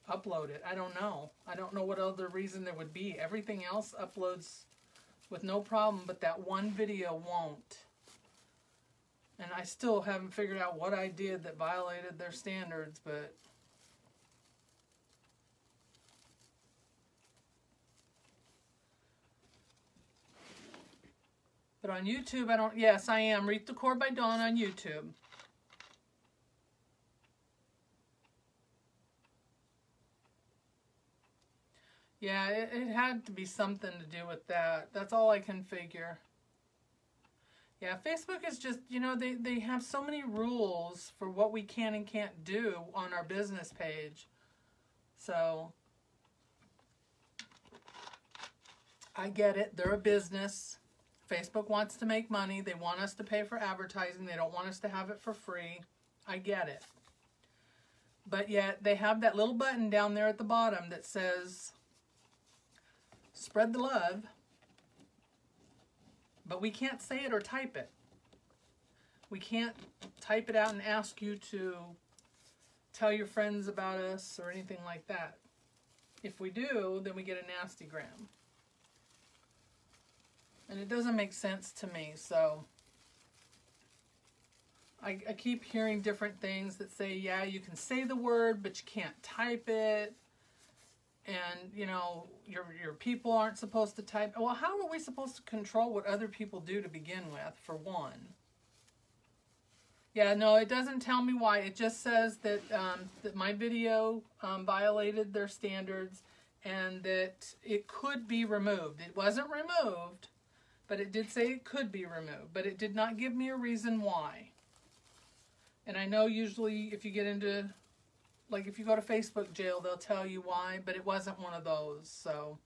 upload it. I don't know. I don't know what other reason there would be. Everything else uploads with no problem, but that one video won't. And I still haven't figured out what I did that violated their standards, but on YouTube, I don't, yes, I am. Wreath Decor by Dawn on YouTube. Yeah, it had to be something to do with that. That's all I can figure. Yeah, Facebook is just, you know, they have so many rules for what we can and can't do on our business page. So, I get it. They're a business. Facebook wants to make money. They want us to pay for advertising. They don't want us to have it for free. I get it. But yet, they have that little button down there at the bottom that says, spread the love. But we can't say it or type it. We can't type it out and ask you to tell your friends about us or anything like that. If we do, then we get a nasty gram. And it doesn't make sense to me, so I keep hearing different things that say, yeah, you can say the word, but you can't type it. And, you know, your people aren't supposed to type. Well, how are we supposed to control what other people do to begin with, for one? Yeah, no, it doesn't tell me why. It just says that, that my video violated their standards and that it could be removed. It wasn't removed, but it did say it could be removed. But it did not give me a reason why. And I know usually if you get into... like if you go to Facebook jail, they'll tell you why, but it wasn't one of those. So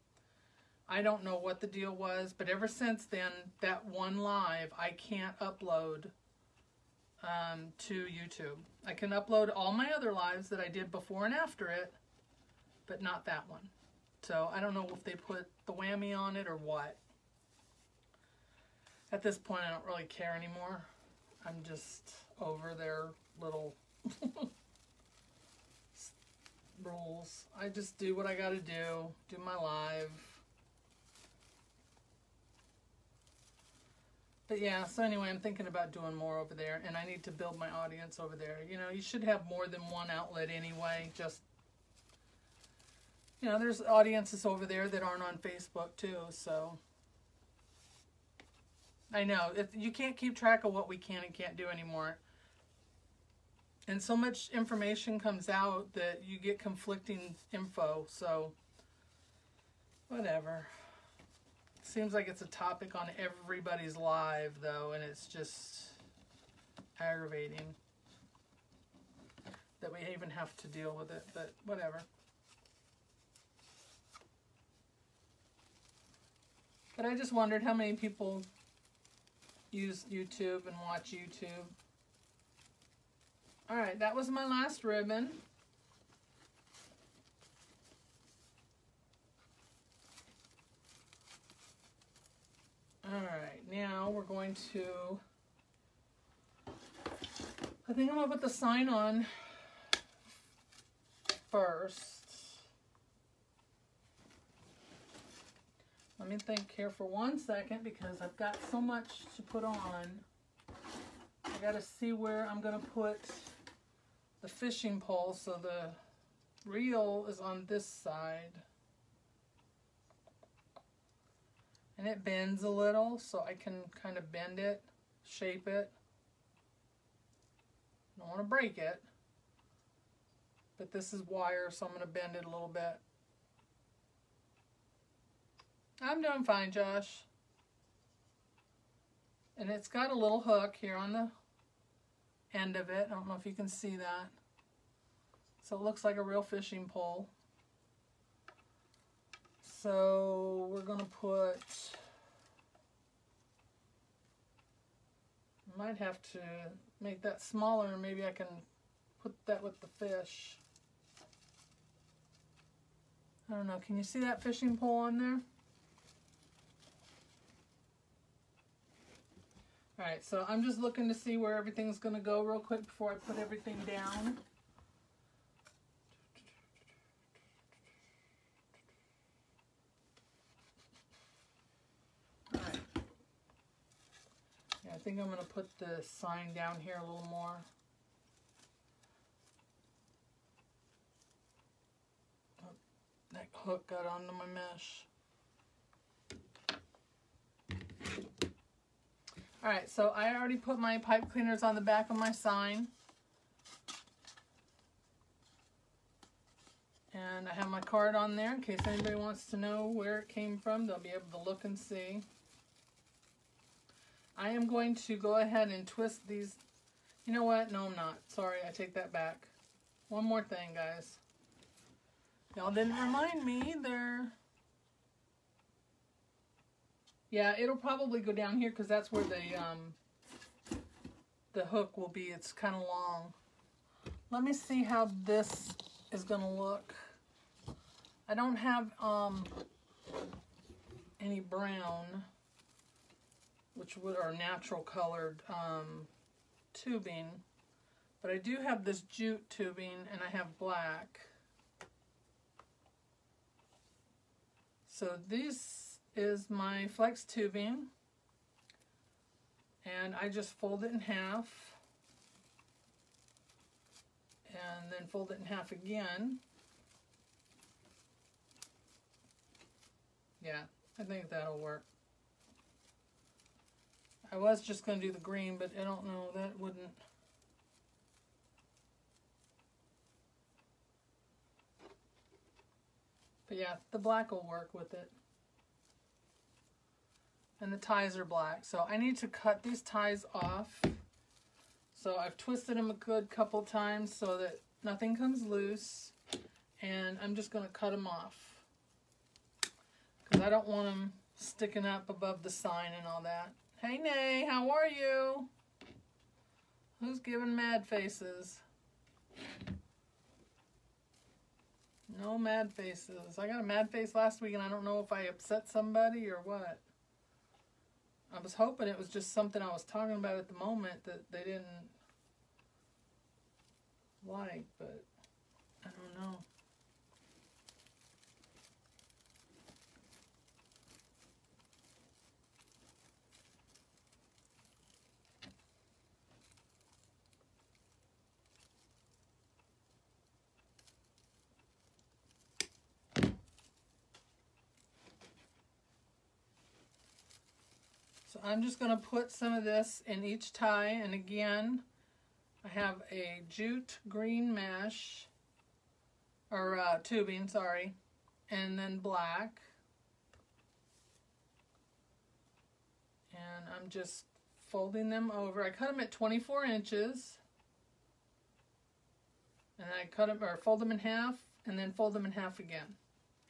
I don't know what the deal was, but ever since then, that one live, I can't upload to YouTube. I can upload all my other lives that I did before and after it, but not that one. So I don't know if they put the whammy on it or what. At this point, I don't really care anymore. I'm just over their little... rules. I just do what I gotta do my live. But yeah, so anyway, I'm thinking about doing more over there, and I need to build my audience over there. You know, you should have more than one outlet anyway. Just, you know, there's audiences over there that aren't on Facebook too, so. I know, you can't keep track of what we can and can't do anymore. And so much information comes out that you get conflicting info, so whatever. Seems like it's a topic on everybody's live, though, and it's just aggravating that we even have to deal with it, but whatever. But I just wondered how many people use YouTube and watch YouTube. Alright, that was my last ribbon. Alright, now we're going to... I think I'm going to put the sign on first. Let me think here for 1 second because I've got so much to put on. I got to see where I'm going to put the fishing pole, so the reel is on this side. And it bends a little, so I can kind of bend it, shape it. Don't want to break it, but this is wire, so I'm going to bend it a little bit. I'm doing fine, Josh. And it's got a little hook here on the end of it. I don't know if you can see that. So it looks like a real fishing pole. So we're going to put... I might have to make that smaller, and maybe I can put that with the fish. I don't know. Can you see that fishing pole on there? Alright, so I'm just looking to see where everything's going to go real quick before I put everything down. Alright. Yeah, I think I'm going to put the sign down here a little more. Oh, that hook got onto my mesh. Alright, so I already put my pipe cleaners on the back of my sign. And I have my card on there in case anybody wants to know where it came from. They'll be able to look and see. I am going to go ahead and twist these. You know what? No, I'm not. Sorry, I take that back. One more thing, guys. Y'all didn't remind me either. Yeah, it'll probably go down here because that's where the hook will be. It's kind of long. Let me see how this is going to look. I don't have any brown, which would or natural colored tubing, but I do have this jute tubing and I have black. So this is my flex tubing, and I just fold it in half and then fold it in half again. Yeah, I think that'll work. I was just going to do the green, but I don't know, that wouldn't. But yeah, the black will work with it. And the ties are black. So I need to cut these ties off. So I've twisted them a good couple times so that nothing comes loose. And I'm just going to cut them off, because I don't want them sticking up above the sign and all that. Hey, Nay, how are you? Who's giving mad faces? No mad faces. I got a mad face last week and I don't know if I upset somebody or what. I was hoping it was just something I was talking about at the moment that they didn't like, but I don't know. So I'm just going to put some of this in each tie, and again, I have a jute green mesh, or tubing, sorry, and then black. And I'm just folding them over. I cut them at 24 inches, and I cut them, or fold them in half, and then fold them in half again,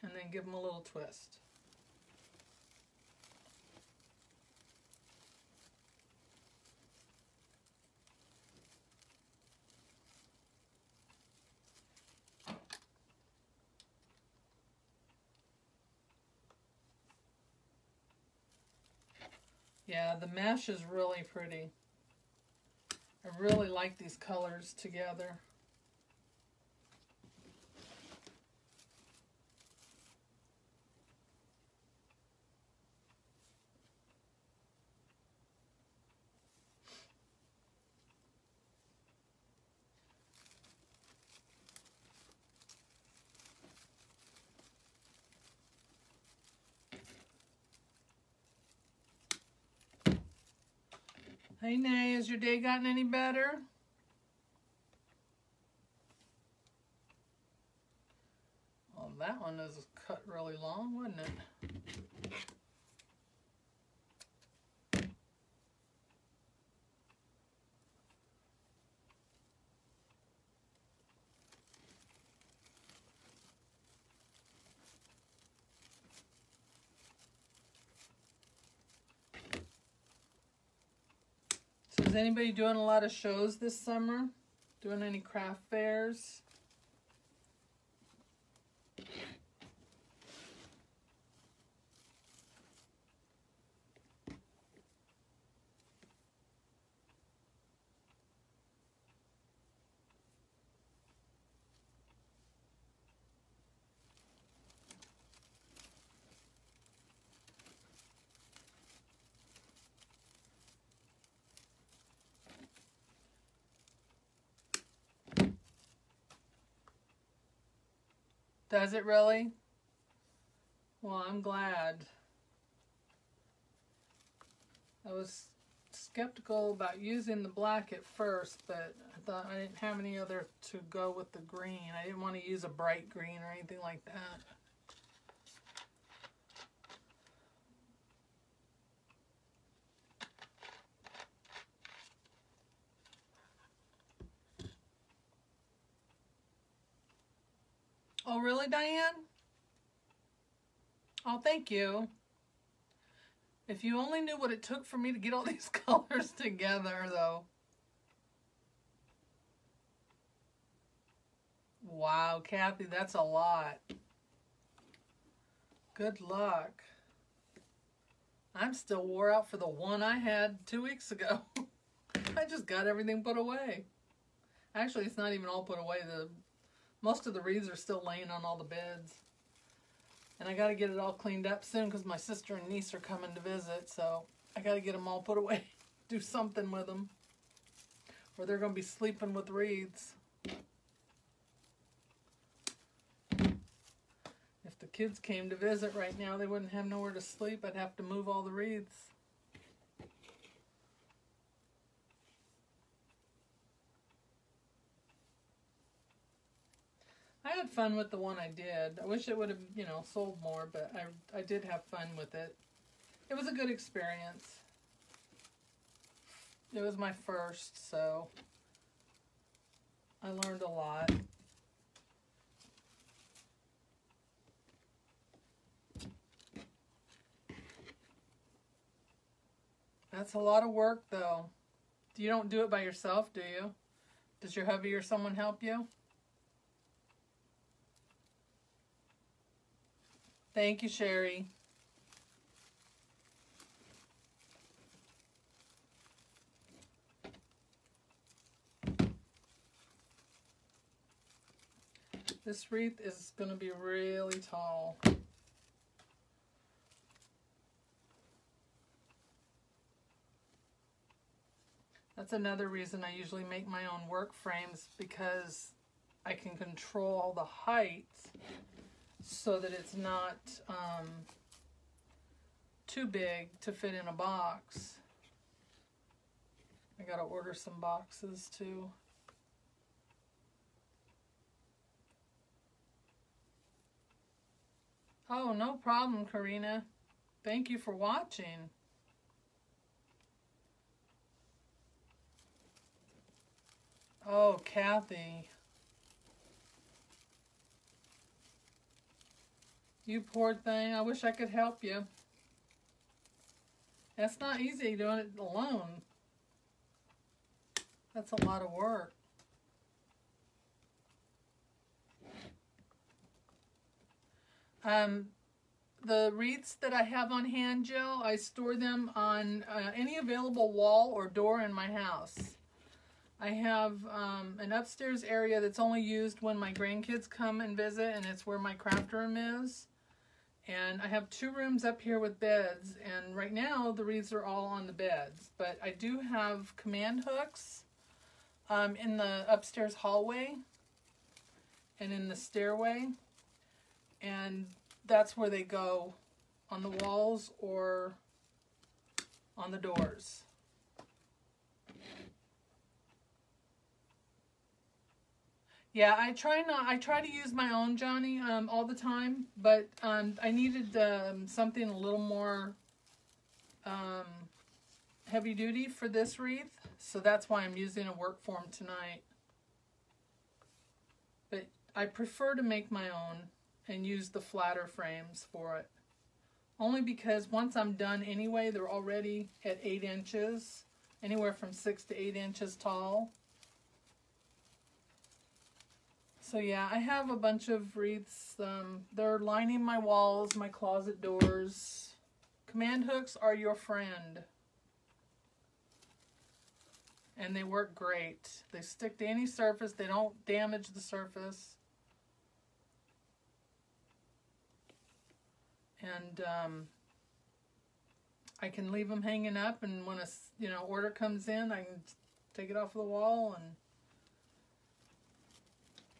and then give them a little twist. Yeah, the mesh is really pretty. I really like these colors together. Hey, Nay, has your day gotten any better? Well, that one is cut really long, wasn't it? Is anybody doing a lot of shows this summer? Doing any craft fairs? Does it really? Well, I'm glad. I was skeptical about using the black at first, but I thought I didn't have any other to go with the green. I didn't want to use a bright green or anything like that. Oh, really, Diane? Oh, thank you. If you only knew what it took for me to get all these colors together, though. Wow, Kathy, that's a lot. Good luck. I'm still wore out for the one I had 2 weeks ago. I just got everything put away. Actually, it's not even all put away. Most of the wreaths are still laying on all the beds. And I got to get it all cleaned up soon because my sister and niece are coming to visit. So I got to get them all put away. Do something with them. Or they're going to be sleeping with wreaths. If the kids came to visit right now, they wouldn't have nowhere to sleep. I'd have to move all the wreaths. I had fun with the one I did. I wish it would have, you know, sold more, but I did have fun with it. It was a good experience. It was my first, so I learned a lot. That's a lot of work, though. You don't do it by yourself, do you? Does your hubby or someone help you? Thank you, Sherry. This wreath is going to be really tall. That's another reason I usually make my own work frames, because I can control the height so that it's not too big to fit in a box. I gotta order some boxes too. Oh, no problem, Karina. Thank you for watching. Oh, Kathy. You poor thing. I wish I could help you. That's not easy doing it alone. That's a lot of work. The wreaths that I have on hand, Jill, I store them on any available wall or door in my house. I have an upstairs area that's only used when my grandkids come and visit, and it's where my craft room is. And I have 2 rooms up here with beds, and right now the wreaths are all on the beds. But I do have command hooks in the upstairs hallway and in the stairway, and that's where they go, on the walls or on the doors. Yeah, I try to use my own, Johnny, all the time, but I needed something a little more heavy duty for this wreath, so that's why I'm using a work form tonight. But I prefer to make my own and use the flatter frames for it. Only because once I'm done anyway, they're already at 8 inches, anywhere from 6 to 8 inches tall. So yeah, I have a bunch of wreaths. They're lining my walls, my closet doors. Command hooks are your friend. And they work great. They stick to any surface. They don't damage the surface. And I can leave them hanging up, and when a order comes in, I can take it off the wall and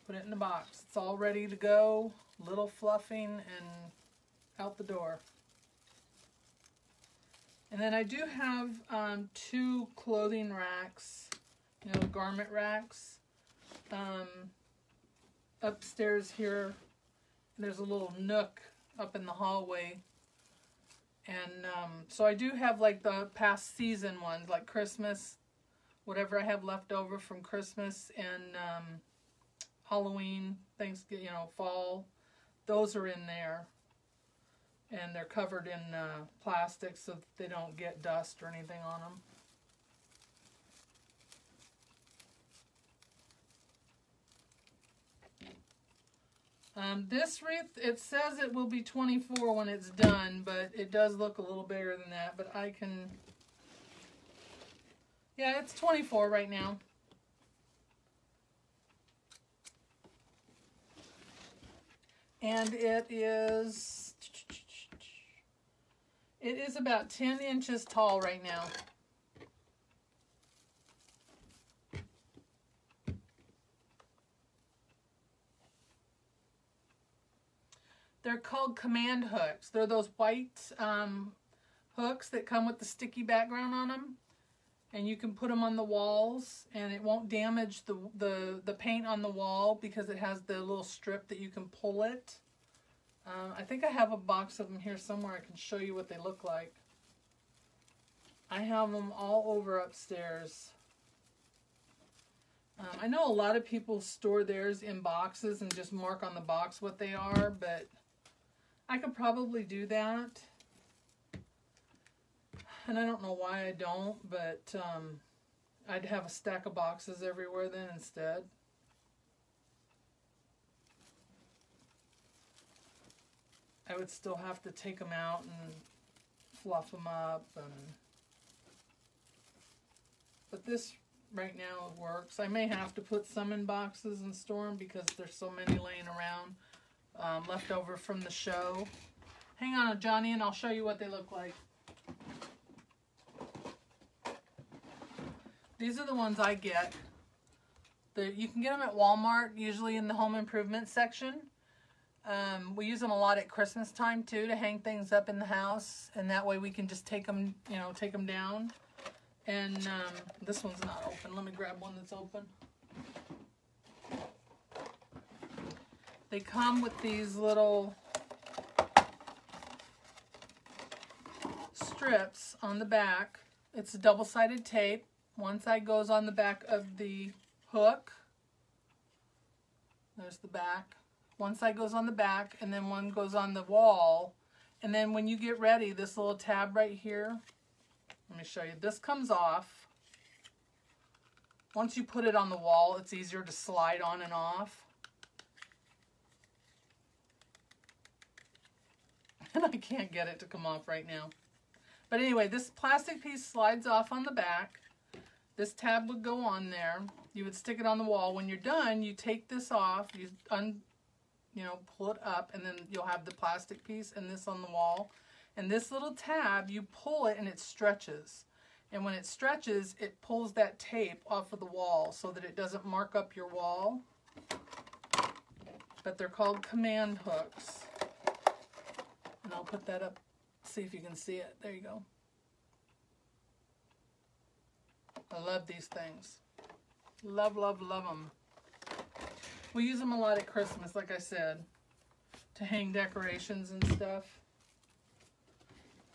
put it in the box. It's all ready to go, little fluffing, and out the door. And then I do have 2 clothing racks, you know, garment racks. Upstairs here, there's a little nook up in the hallway. And so I do have like the past season ones, like Christmas, whatever I have left over from Christmas and Halloween, Thanksgiving, you know, fall. Those are in there. And they're covered in plastic so that they don't get dust or anything on them. This wreath, it says it will be 24 when it's done, but it does look a little bigger than that. But I can, yeah, it's 24 right now. And it is about 10 inches tall right now. They're called command hooks. They're those white hooks that come with the sticky background on them. And you can put them on the walls and it won't damage the paint on the wall because it has the little strip that you can pull it. I think I have a box of them here somewhere. I can show you what they look like. I have them all over upstairs. I know a lot of people store theirs in boxes and just mark on the box what they are, but I could probably do that. And I don't know why I don't, but I'd have a stack of boxes everywhere then instead. I would still have to take them out and fluff them up. But this right now works. I may have to put some in boxes and store them because there's so many laying around left over from the show. Hang on, Johnny, and I'll show you what they look like. These are the ones I get. You can get them at Walmart, usually in the home improvement section. We use them a lot at Christmas time too to hang things up in the house, and that way we can just take them, you know, take them down. And this one's not open. Let me grab one that's open. They come with these little strips on the back. It's a double-sided tape. One side goes on the back of the hook. There's the back. One side goes on the back, and then one goes on the wall. And then when you get ready, this little tab right here, let me show you. This comes off. Once you put it on the wall, it's easier to slide on and off. And I can't get it to come off right now. But anyway, this plastic piece slides off on the back. This tab would go on there. You would stick it on the wall. When you're done, you take this off, you pull it up, and then you'll have the plastic piece and this on the wall. And this little tab, you pull it and it stretches. And when it stretches, it pulls that tape off of the wall so that it doesn't mark up your wall. But they're called command hooks. And I'll put that up, see if you can see it. There you go. I love these things. Love, love, love them. We use them a lot at Christmas, like I said, to hang decorations and stuff,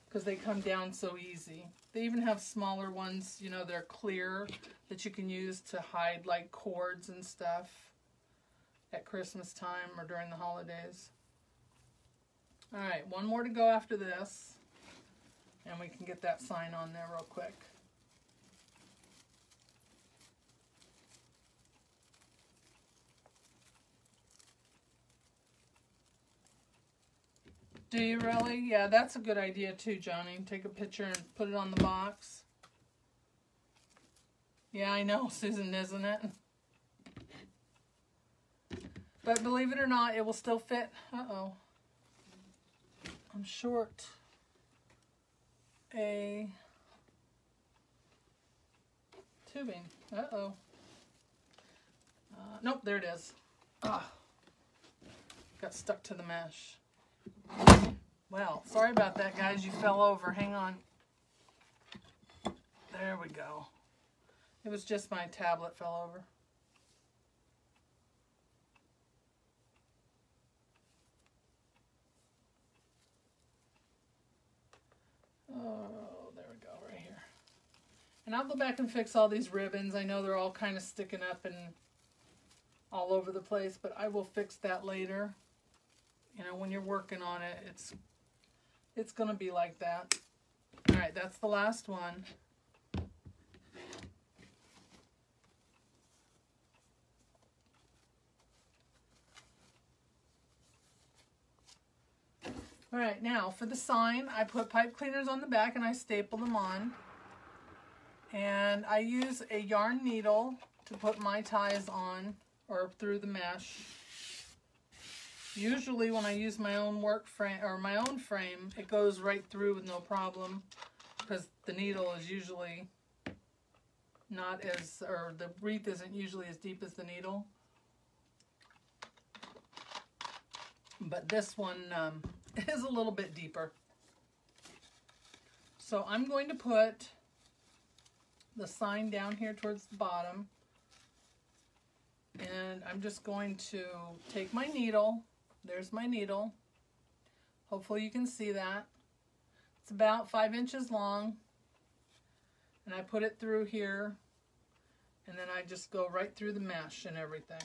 because they come down so easy. They even have smaller ones, you know, they're clear, that you can use to hide like cords and stuff at Christmas time or during the holidays. All right, one more to go after this, and we can get that sign on there real quick. Do you really? Yeah, that's a good idea too, Johnny. Take a picture and put it on the box. Yeah, I know, Susan, isn't it? But believe it or not, it will still fit. Uh-oh. I'm short a tubing. Uh-oh. Nope, there it is. Ah, got stuck to the mesh. Well, sorry about that, guys. You fell over. Hang on. we go. It was just my tablet fell over. Oh, there we go, right here. And I'll go back and fix all these ribbons. I know they're all kind of sticking up and all over the place, but I will fix that later. You know, when you're working on it, it's going to be like that. All right, that's the last one. All right, now for the sign, I put pipe cleaners on the back and I staple them on. And I use a yarn needle to put my ties on or through the mesh. Usually when I use my own work frame or my own frame, it goes right through with no problem because the needle is usually not as, or the wreath isn't usually as deep as the needle. But this one is a little bit deeper. So I'm going to put the sign down here towards the bottom. And I'm just going to take my needle. There's my needle. Hopefully you can see that. It's about 5 inches long. And I put it through here. And then I just go right through the mesh and everything.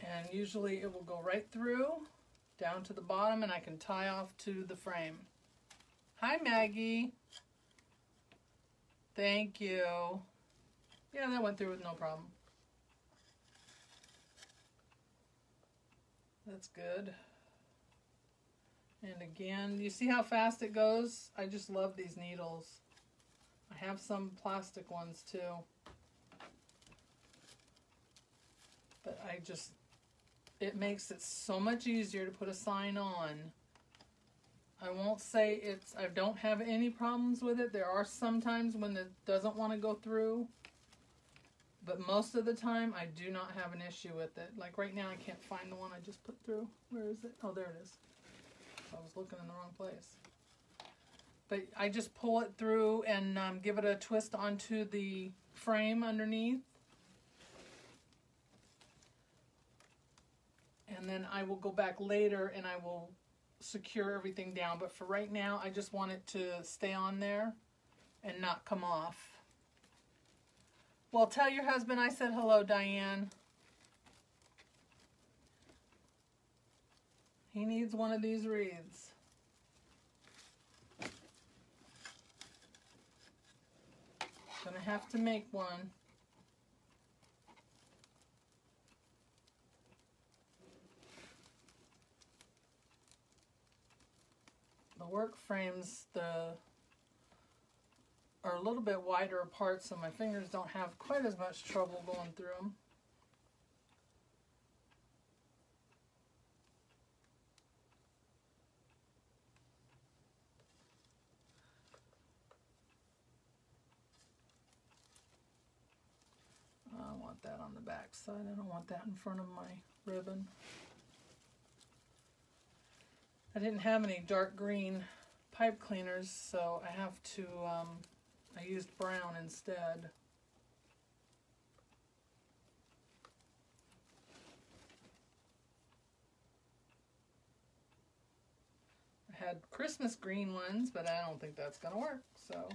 And usually it will go right through, down to the bottom, and I can tie off to the frame. Hi, Maggie. Thank you. Yeah, that went through with no problem. That's good. And again, you see how fast it goes? I just love these needles. I have some plastic ones too. But it makes it so much easier to put a sign on. I won't say I don't have any problems with it. There are some times when it doesn't want to go through. But most of the time, I do not have an issue with it. Like right now, I can't find the one I just put through. Where is it? Oh, there it is. I was looking in the wrong place. But I just pull it through and give it a twist onto the frame underneath. And then I will go back later and I will secure everything down. But for right now, I just want it to stay on there and not come off. Well, tell your husband I said hello, Diane. He needs one of these wreaths. Gonna have to make one. The work frames are a little bit wider apart, so my fingers don't have quite as much trouble going through them. I want that on the back side. I don't want that in front of my ribbon. I didn't have any dark green pipe cleaners, so I have to, I used brown instead. I had Christmas green ones, but I don't think that's going to work, so.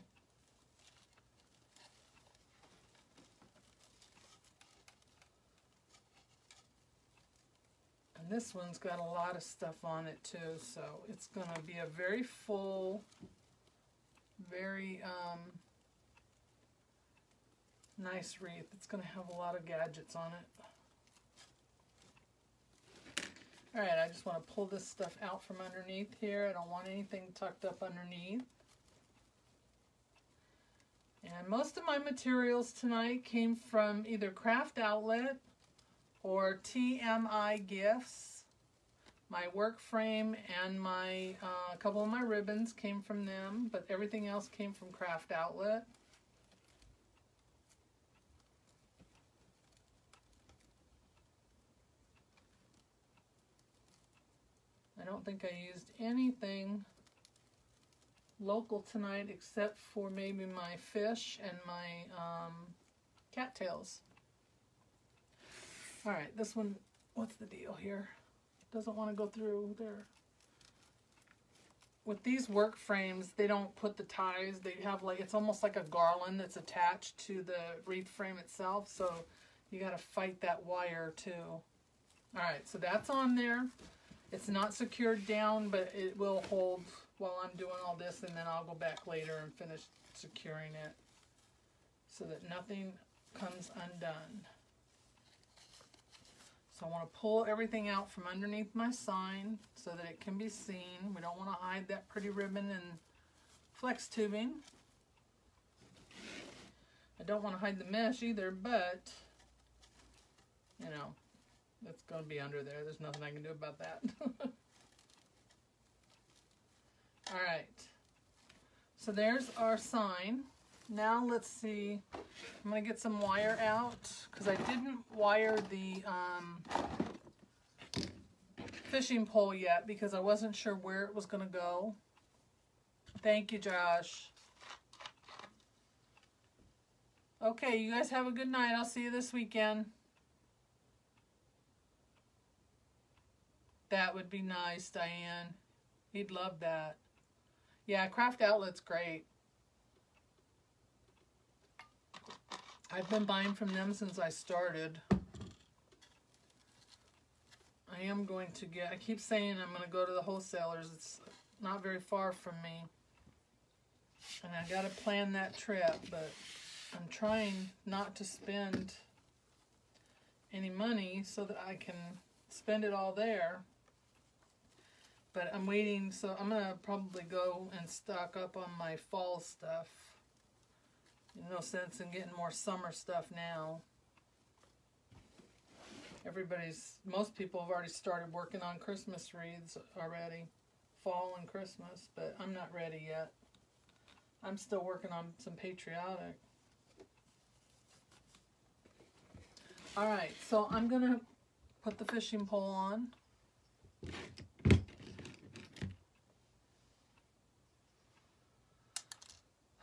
And this one's got a lot of stuff on it too, so it's going to be a very full, very nice wreath. It's going to have a lot of gadgets on it. Alright, I just want to pull this stuff out from underneath here. I don't want anything tucked up underneath. And most of my materials tonight came from either Craft Outlet or TMI Gifts. My work frame and a couple of my ribbons came from them, but everything else came from Craft Outlet. I don't think I used anything local tonight, except for maybe my fish and my cattails. All right, this one, what's the deal here? Doesn't want to go through there. With these work frames, they don't put the ties. They have like, it's almost like a garland that's attached to the wreath frame itself. So you got to fight that wire too. All right, so that's on there. It's not secured down, but it will hold while I'm doing all this, and then I'll go back later and finish securing it so that nothing comes undone. So I want to pull everything out from underneath my sign so that it can be seen. We don't want to hide that pretty ribbon and flex tubing. I don't want to hide the mesh either, but, you know, it's going to be under there. There's nothing I can do about that. All right. So there's our sign. Now let's see. I'm going to get some wire out because I didn't wire the fishing pole yet because I wasn't sure where it was going to go. Thank you, Josh. Okay, you guys have a good night. I'll see you this weekend. That would be nice, Diane. He'd love that. Yeah, Craft Outlet's great. I've been buying from them since I started. I am going to get, I keep saying I'm going to go to the wholesalers. It's not very far from me. And I got to plan that trip, but I'm trying not to spend any money so that I can spend it all there. But I'm waiting, so I'm going to probably go and stock up on my fall stuff. No sense in getting more summer stuff now. Most people have already started working on Christmas wreaths already. Fall and Christmas, but I'm not ready yet. I'm still working on some patriotic. Alright, so I'm going to put the fishing pole on.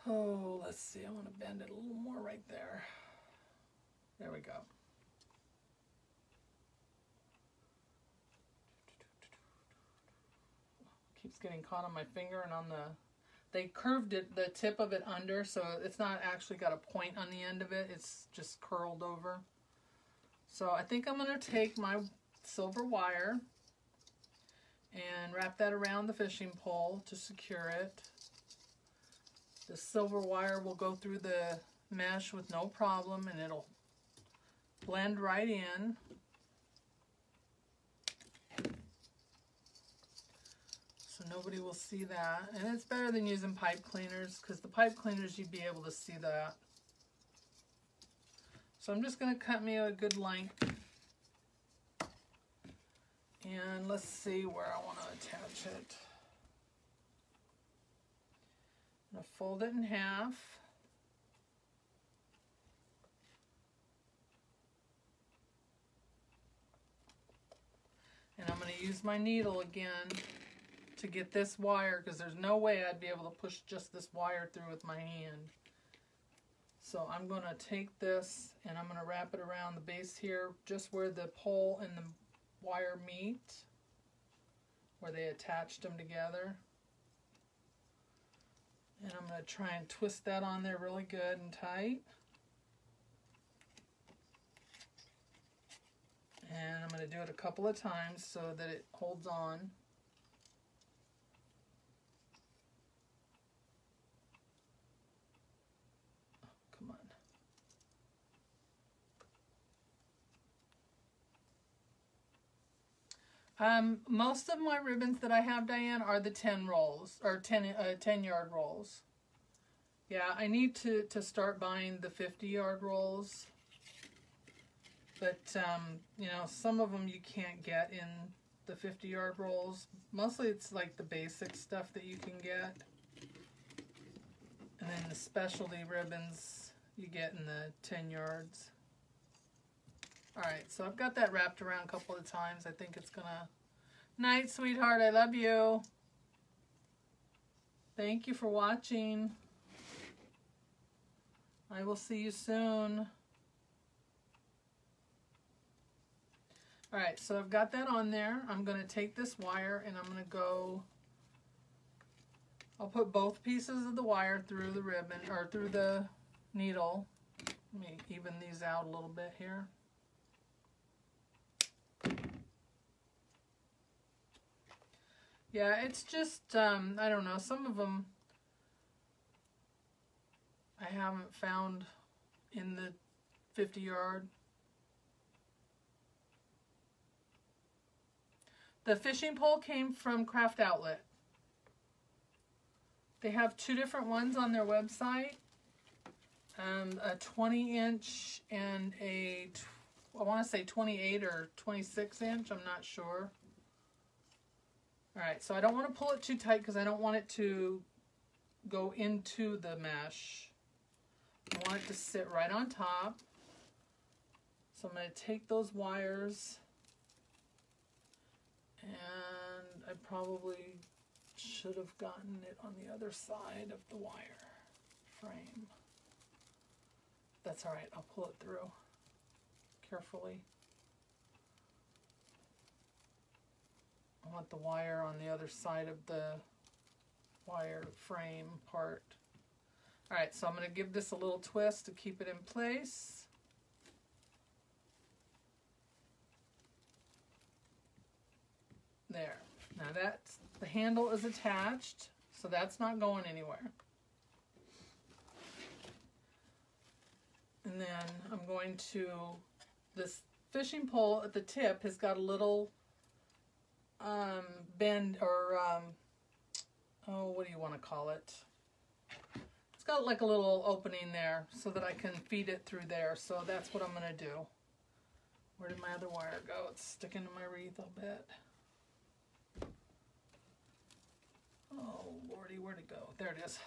Oh, let's see. I want to bend it a little more right there. There we go. Keeps getting caught on my finger and on the... They curved it, the tip of it under, so it's not actually got a point on the end of it. It's just curled over. So I think I'm going to take my silver wire and wrap that around the fishing pole to secure it. The silver wire will go through the mesh with no problem, and it'll blend right in. So nobody will see that. And it's better than using pipe cleaners, because the pipe cleaners you'd be able to see that. So I'm just going to cut me a good length. And let's see where I want to attach it. I'm going to fold it in half. And I'm going to use my needle again to get this wire, because there's no way I'd be able to push just this wire through with my hand. So I'm going to take this and I'm going to wrap it around the base here, just where the pole and the wire meet, where they attached them together. And I'm going to try and twist that on there really good and tight. And I'm going to do it a couple of times so that it holds on. Oh, come on. Most of my ribbons that I have, Diane, are the 10 rolls, or 10-yard rolls. Yeah, I need to start buying the 50-yard rolls. But, you know, some of them you can't get in the 50-yard rolls. Mostly it's like the basic stuff that you can get. And then the specialty ribbons you get in the 10 yards. Alright, so I've got that wrapped around a couple of times. I think it's gonna... Night, sweetheart, I love you. Thank you for watching. I will see you soon. Alright, so I've got that on there. I'm going to take this wire and I'm going to go, I'll put both pieces of the wire through the ribbon, or through the needle. Let me even these out a little bit here. Yeah, it's just, I don't know, some of them I haven't found in the 50 yard. The fishing pole came from Craft Outlet. They have two different ones on their website. A 20-inch and a, I want to say 28 or 26-inch, I'm not sure. Alright, so I don't want to pull it too tight because I don't want it to go into the mesh. I want it to sit right on top. So I'm going to take those wires, and I probably should have gotten it on the other side of the wire frame. That's alright, I'll pull it through carefully. I want the wire on the other side of the wire frame part. Alright, so I'm going to give this a little twist to keep it in place. There. Now that's, the handle is attached, so that's not going anywhere. And then I'm going to, this fishing pole at the tip has got a little bend, or oh, what do you want to call it? It's got like a little opening there so that I can feed it through there. So that's what I'm going to do. Where did my other wire go? It's sticking to my wreath, I'll bet. Oh, lordy, where'd it go? There it is.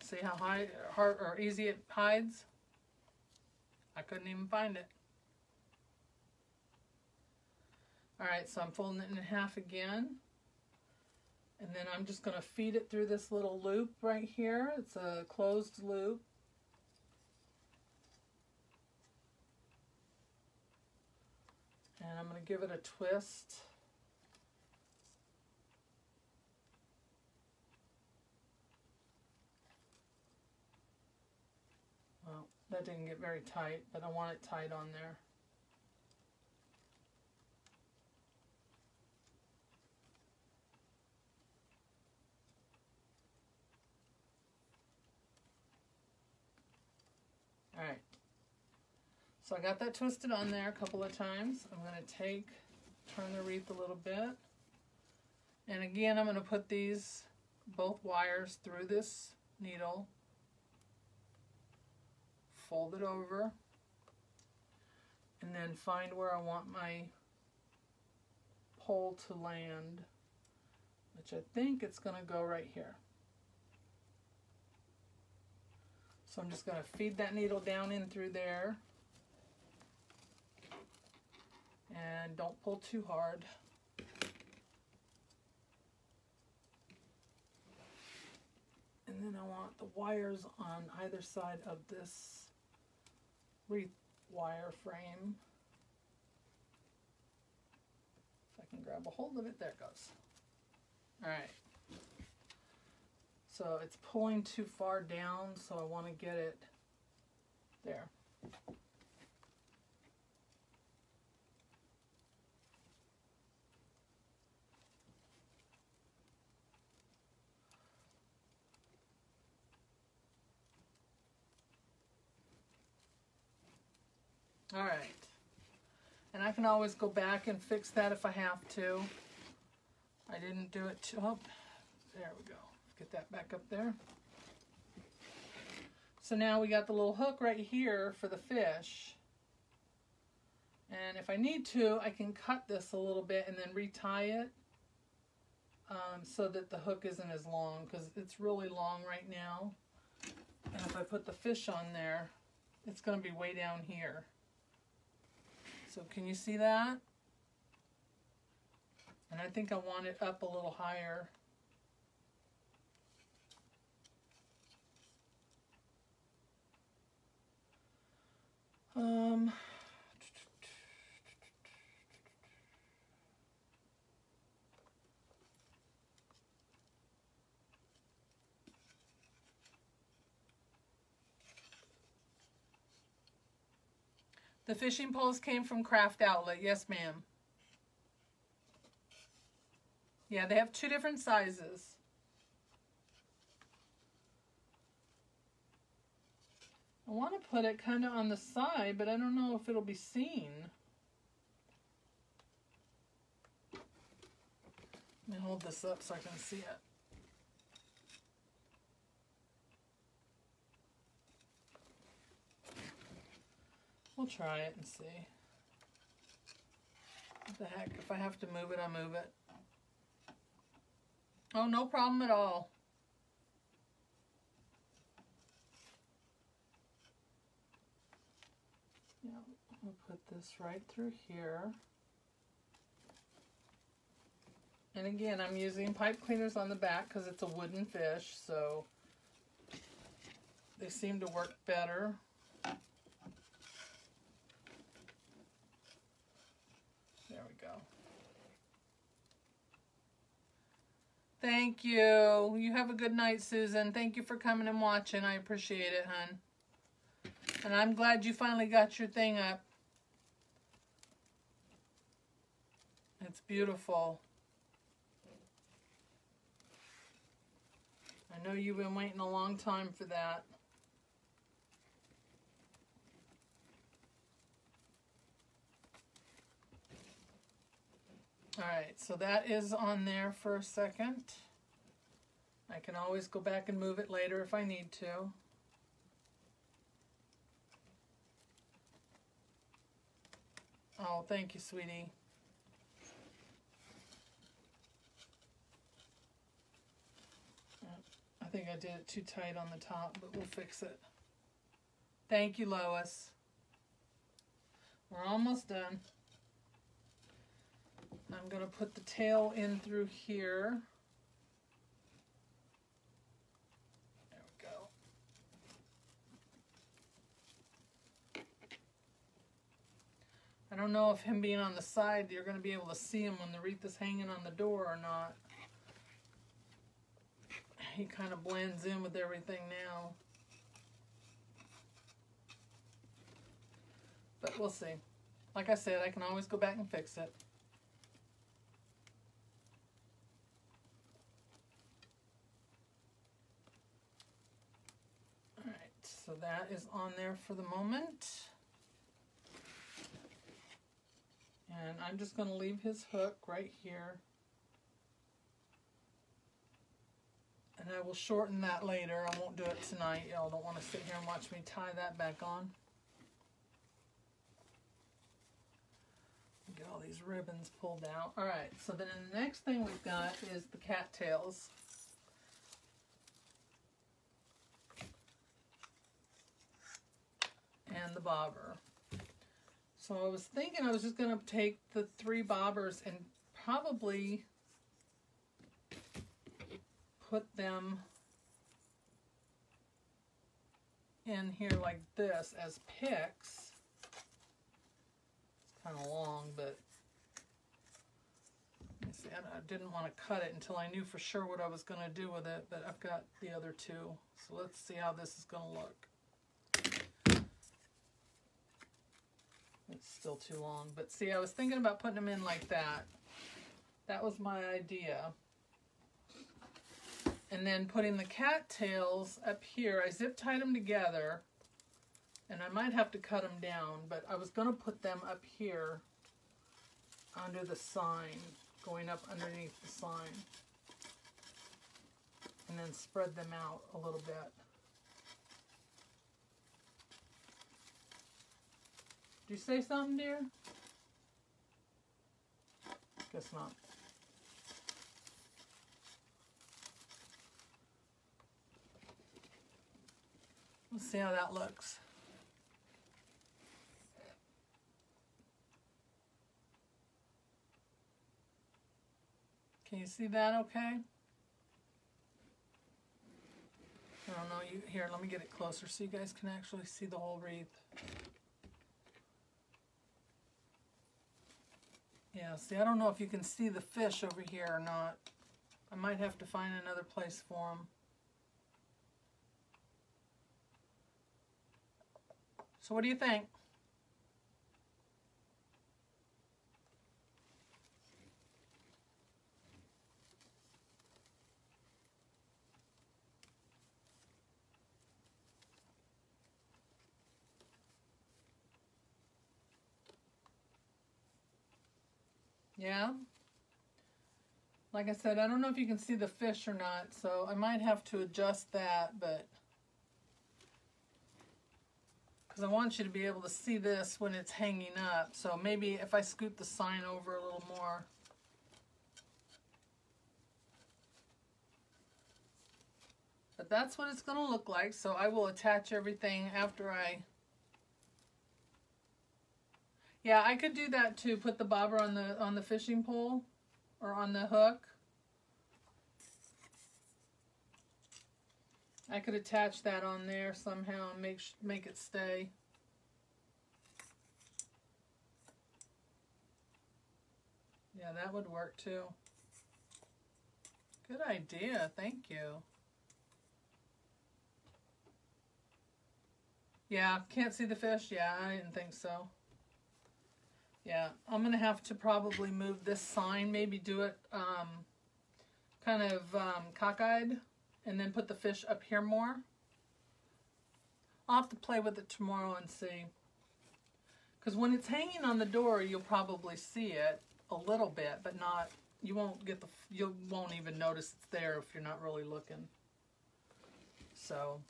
See how hard or easy it hides? I couldn't even find it. Alright, so I'm folding it in half again. And then I'm just going to feed it through this little loop right here. It's a closed loop. And I'm going to give it a twist. Well, that didn't get very tight, but I want it tight on there. Alright, so I got that twisted on there a couple of times. I'm going to turn the wreath a little bit. And again, I'm going to put these, both wires through this needle. Fold it over. And then find where I want my pole to land, which I think it's going to go right here. So I'm just going to feed that needle down in through there. And don't pull too hard. And then I want the wires on either side of this wreath wire frame. If I can grab a hold of it, there it goes. Alright. So it's pulling too far down, so I want to get it there. All right. And I can always go back and fix that if I have to. I didn't do it too, oh, there we go. Get that back up there. So now we got the little hook right here for the fish. And if I need to, I can cut this a little bit and then retie it so that the hook isn't as long, because it's really long right now. And if I put the fish on there, it's going to be way down here. So can you see that? And I think I want it up a little higher. The fishing poles came from Craft Outlet. Yes, ma'am. Yeah, they have 2 different sizes. I want to put it kind of on the side, but I don't know if it'll be seen. Let me hold this up so I can see it. We'll try it and see. What the heck? If I have to move it, I move it. Oh, no problem at all. Yeah, I'll put this right through here. And again, I'm using pipe cleaners on the back because it's a wooden fish, so they seem to work better. There we go. Thank you. You have a good night, Susan. Thank you for coming and watching. I appreciate it, hon. And I'm glad you finally got your thing up. It's beautiful. I know you've been waiting a long time for that. Alright, so that is on there for a second. I can always go back and move it later if I need to. Oh, thank you, sweetie. I think I did it too tight on the top, but we'll fix it. Thank you, Lois. We're almost done. I'm going to put the tail in through here. There we go. I don't know if him being on the side, you're going to be able to see him when the wreath is hanging on the door or not. He kind of blends in with everything now. But we'll see. Like I said, I can always go back and fix it. Alright, so that is on there for the moment. And I'm just going to leave his hook right here. And I will shorten that later. I won't do it tonight. Y'all don't want to sit here and watch me tie that back on. Get all these ribbons pulled out. Alright, so then the next thing we've got is the cattails. And the bobber. So I was thinking I was just going to take the 3 bobbers and probably put them in here like this as picks. It's kind of long, but let me see, I didn't want to cut it until I knew for sure what I was going to do with it, but I've got the other 2. So let's see how this is going to look. It's still too long, but see, I was thinking about putting them in like that. That was my idea. And then putting the cattails up here, I zip tied them together, and I might have to cut them down, but I was going to put them up here under the sign, going up underneath the sign, and then spread them out a little bit. Did you say something, dear? Guess not. Let's see how that looks. Can you see that okay? I don't know. Here, let me get it closer so you guys can actually see the whole wreath. Yeah, see, I don't know if you can see the fish over here or not. I might have to find another place for them. So what do you think? Yeah? Like I said, I don't know if you can see the fish or not, so I might have to adjust that, but because I want you to be able to see this when it's hanging up. So maybe if I scoot the sign over a little more. But that's what it's going to look like, so I will attach everything after I... Yeah, I could do that too, put the bobber on the fishing pole or on the hook. I could attach that on there somehow and make it stay. Yeah, that would work too. Good idea, thank you. Yeah, can't see the fish? Yeah, I didn't think so. Yeah, I'm going to have to probably move this sign, maybe do it kind of cockeyed, and then put the fish up here more. I'll have to play with it tomorrow and see. Because when it's hanging on the door, you'll probably see it a little bit, but not, you won't even notice it's there if you're not really looking. So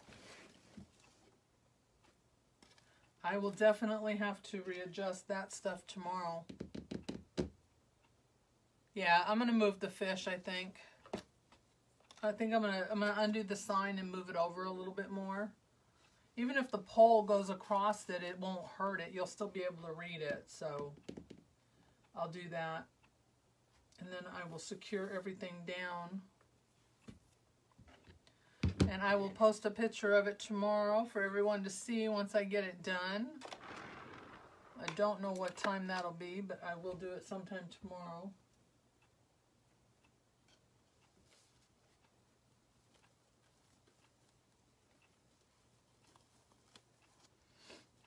I will definitely have to readjust that stuff tomorrow. Yeah, I'm gonna move the fish, I think. I'm gonna undo the sign and move it over a little bit more. Even if the pole goes across it, it won't hurt it. You'll still be able to read it. So I'll do that. And then I will secure everything down. And I will post a picture of it tomorrow for everyone to see once I get it done. I don't know what time that'll be, but I will do it sometime tomorrow.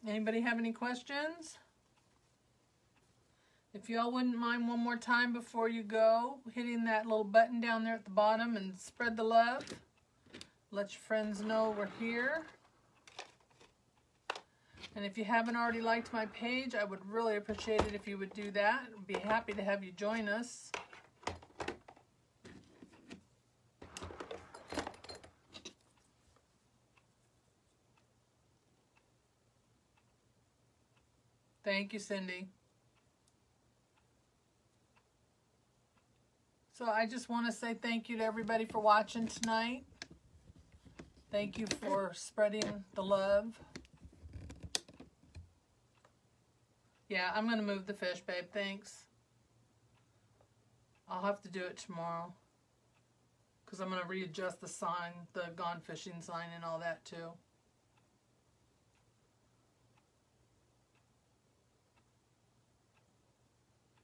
Anybody have any questions? If y'all wouldn't mind one more time before you go, hitting that little button down there at the bottom and spread the love. Let your friends know we're here. And if you haven't already liked my page, I would really appreciate it if you would do that. I'd be happy to have you join us. Thank you, Cindy. So I just want to say thank you to everybody for watching tonight. Thank you for spreading the love. Yeah, I'm going to move the fish, babe. Thanks. I'll have to do it tomorrow. Because I'm going to readjust the sign, the gone fishing sign and all that too.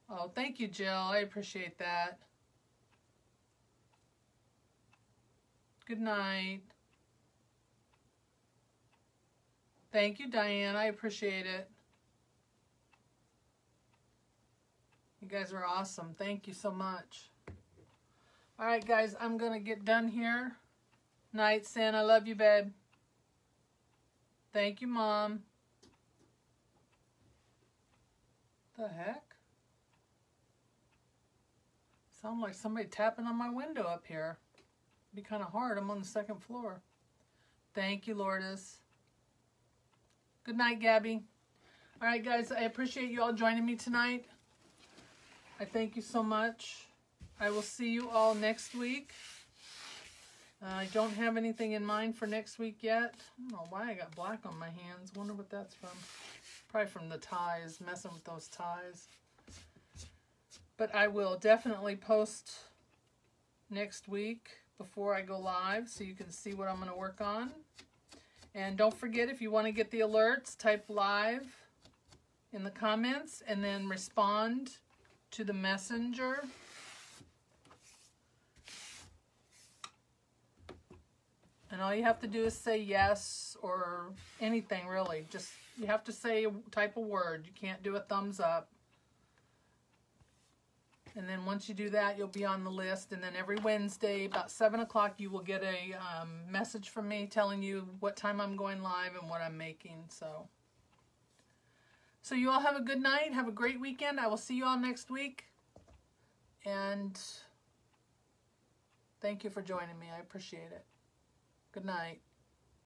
Oh, thank you, Jill. I appreciate that. Good night. Thank you, Diane. I appreciate it. You guys are awesome. Thank you so much. All right, guys, I'm going to get done here. Night, Sin. I love you, babe. Thank you, Mom. The heck? Sound like somebody tapping on my window up here. Be kind of hard. I'm on the second floor. Thank you, Lourdes. Good night, Gabby. All right, guys, I appreciate you all joining me tonight. I thank you so much. I will see you all next week. I don't have anything in mind for next week yet. I don't know why I got black on my hands. Wonder what that's from. Probably from the ties, messing with those ties. But I will definitely post next week before I go live so you can see what I'm going to work on. And don't forget, if you want to get the alerts, type live in the comments and then respond to the messenger. And all you have to do is say yes or anything really. Just, you have to say a type of word. You can't do a thumbs up. And then once you do that, you'll be on the list. And then every Wednesday, about 7 o'clock, you will get a message from me telling you what time I'm going live and what I'm making. So you all have a good night. Have a great weekend. I will see you all next week. And thank you for joining me. I appreciate it. Good night.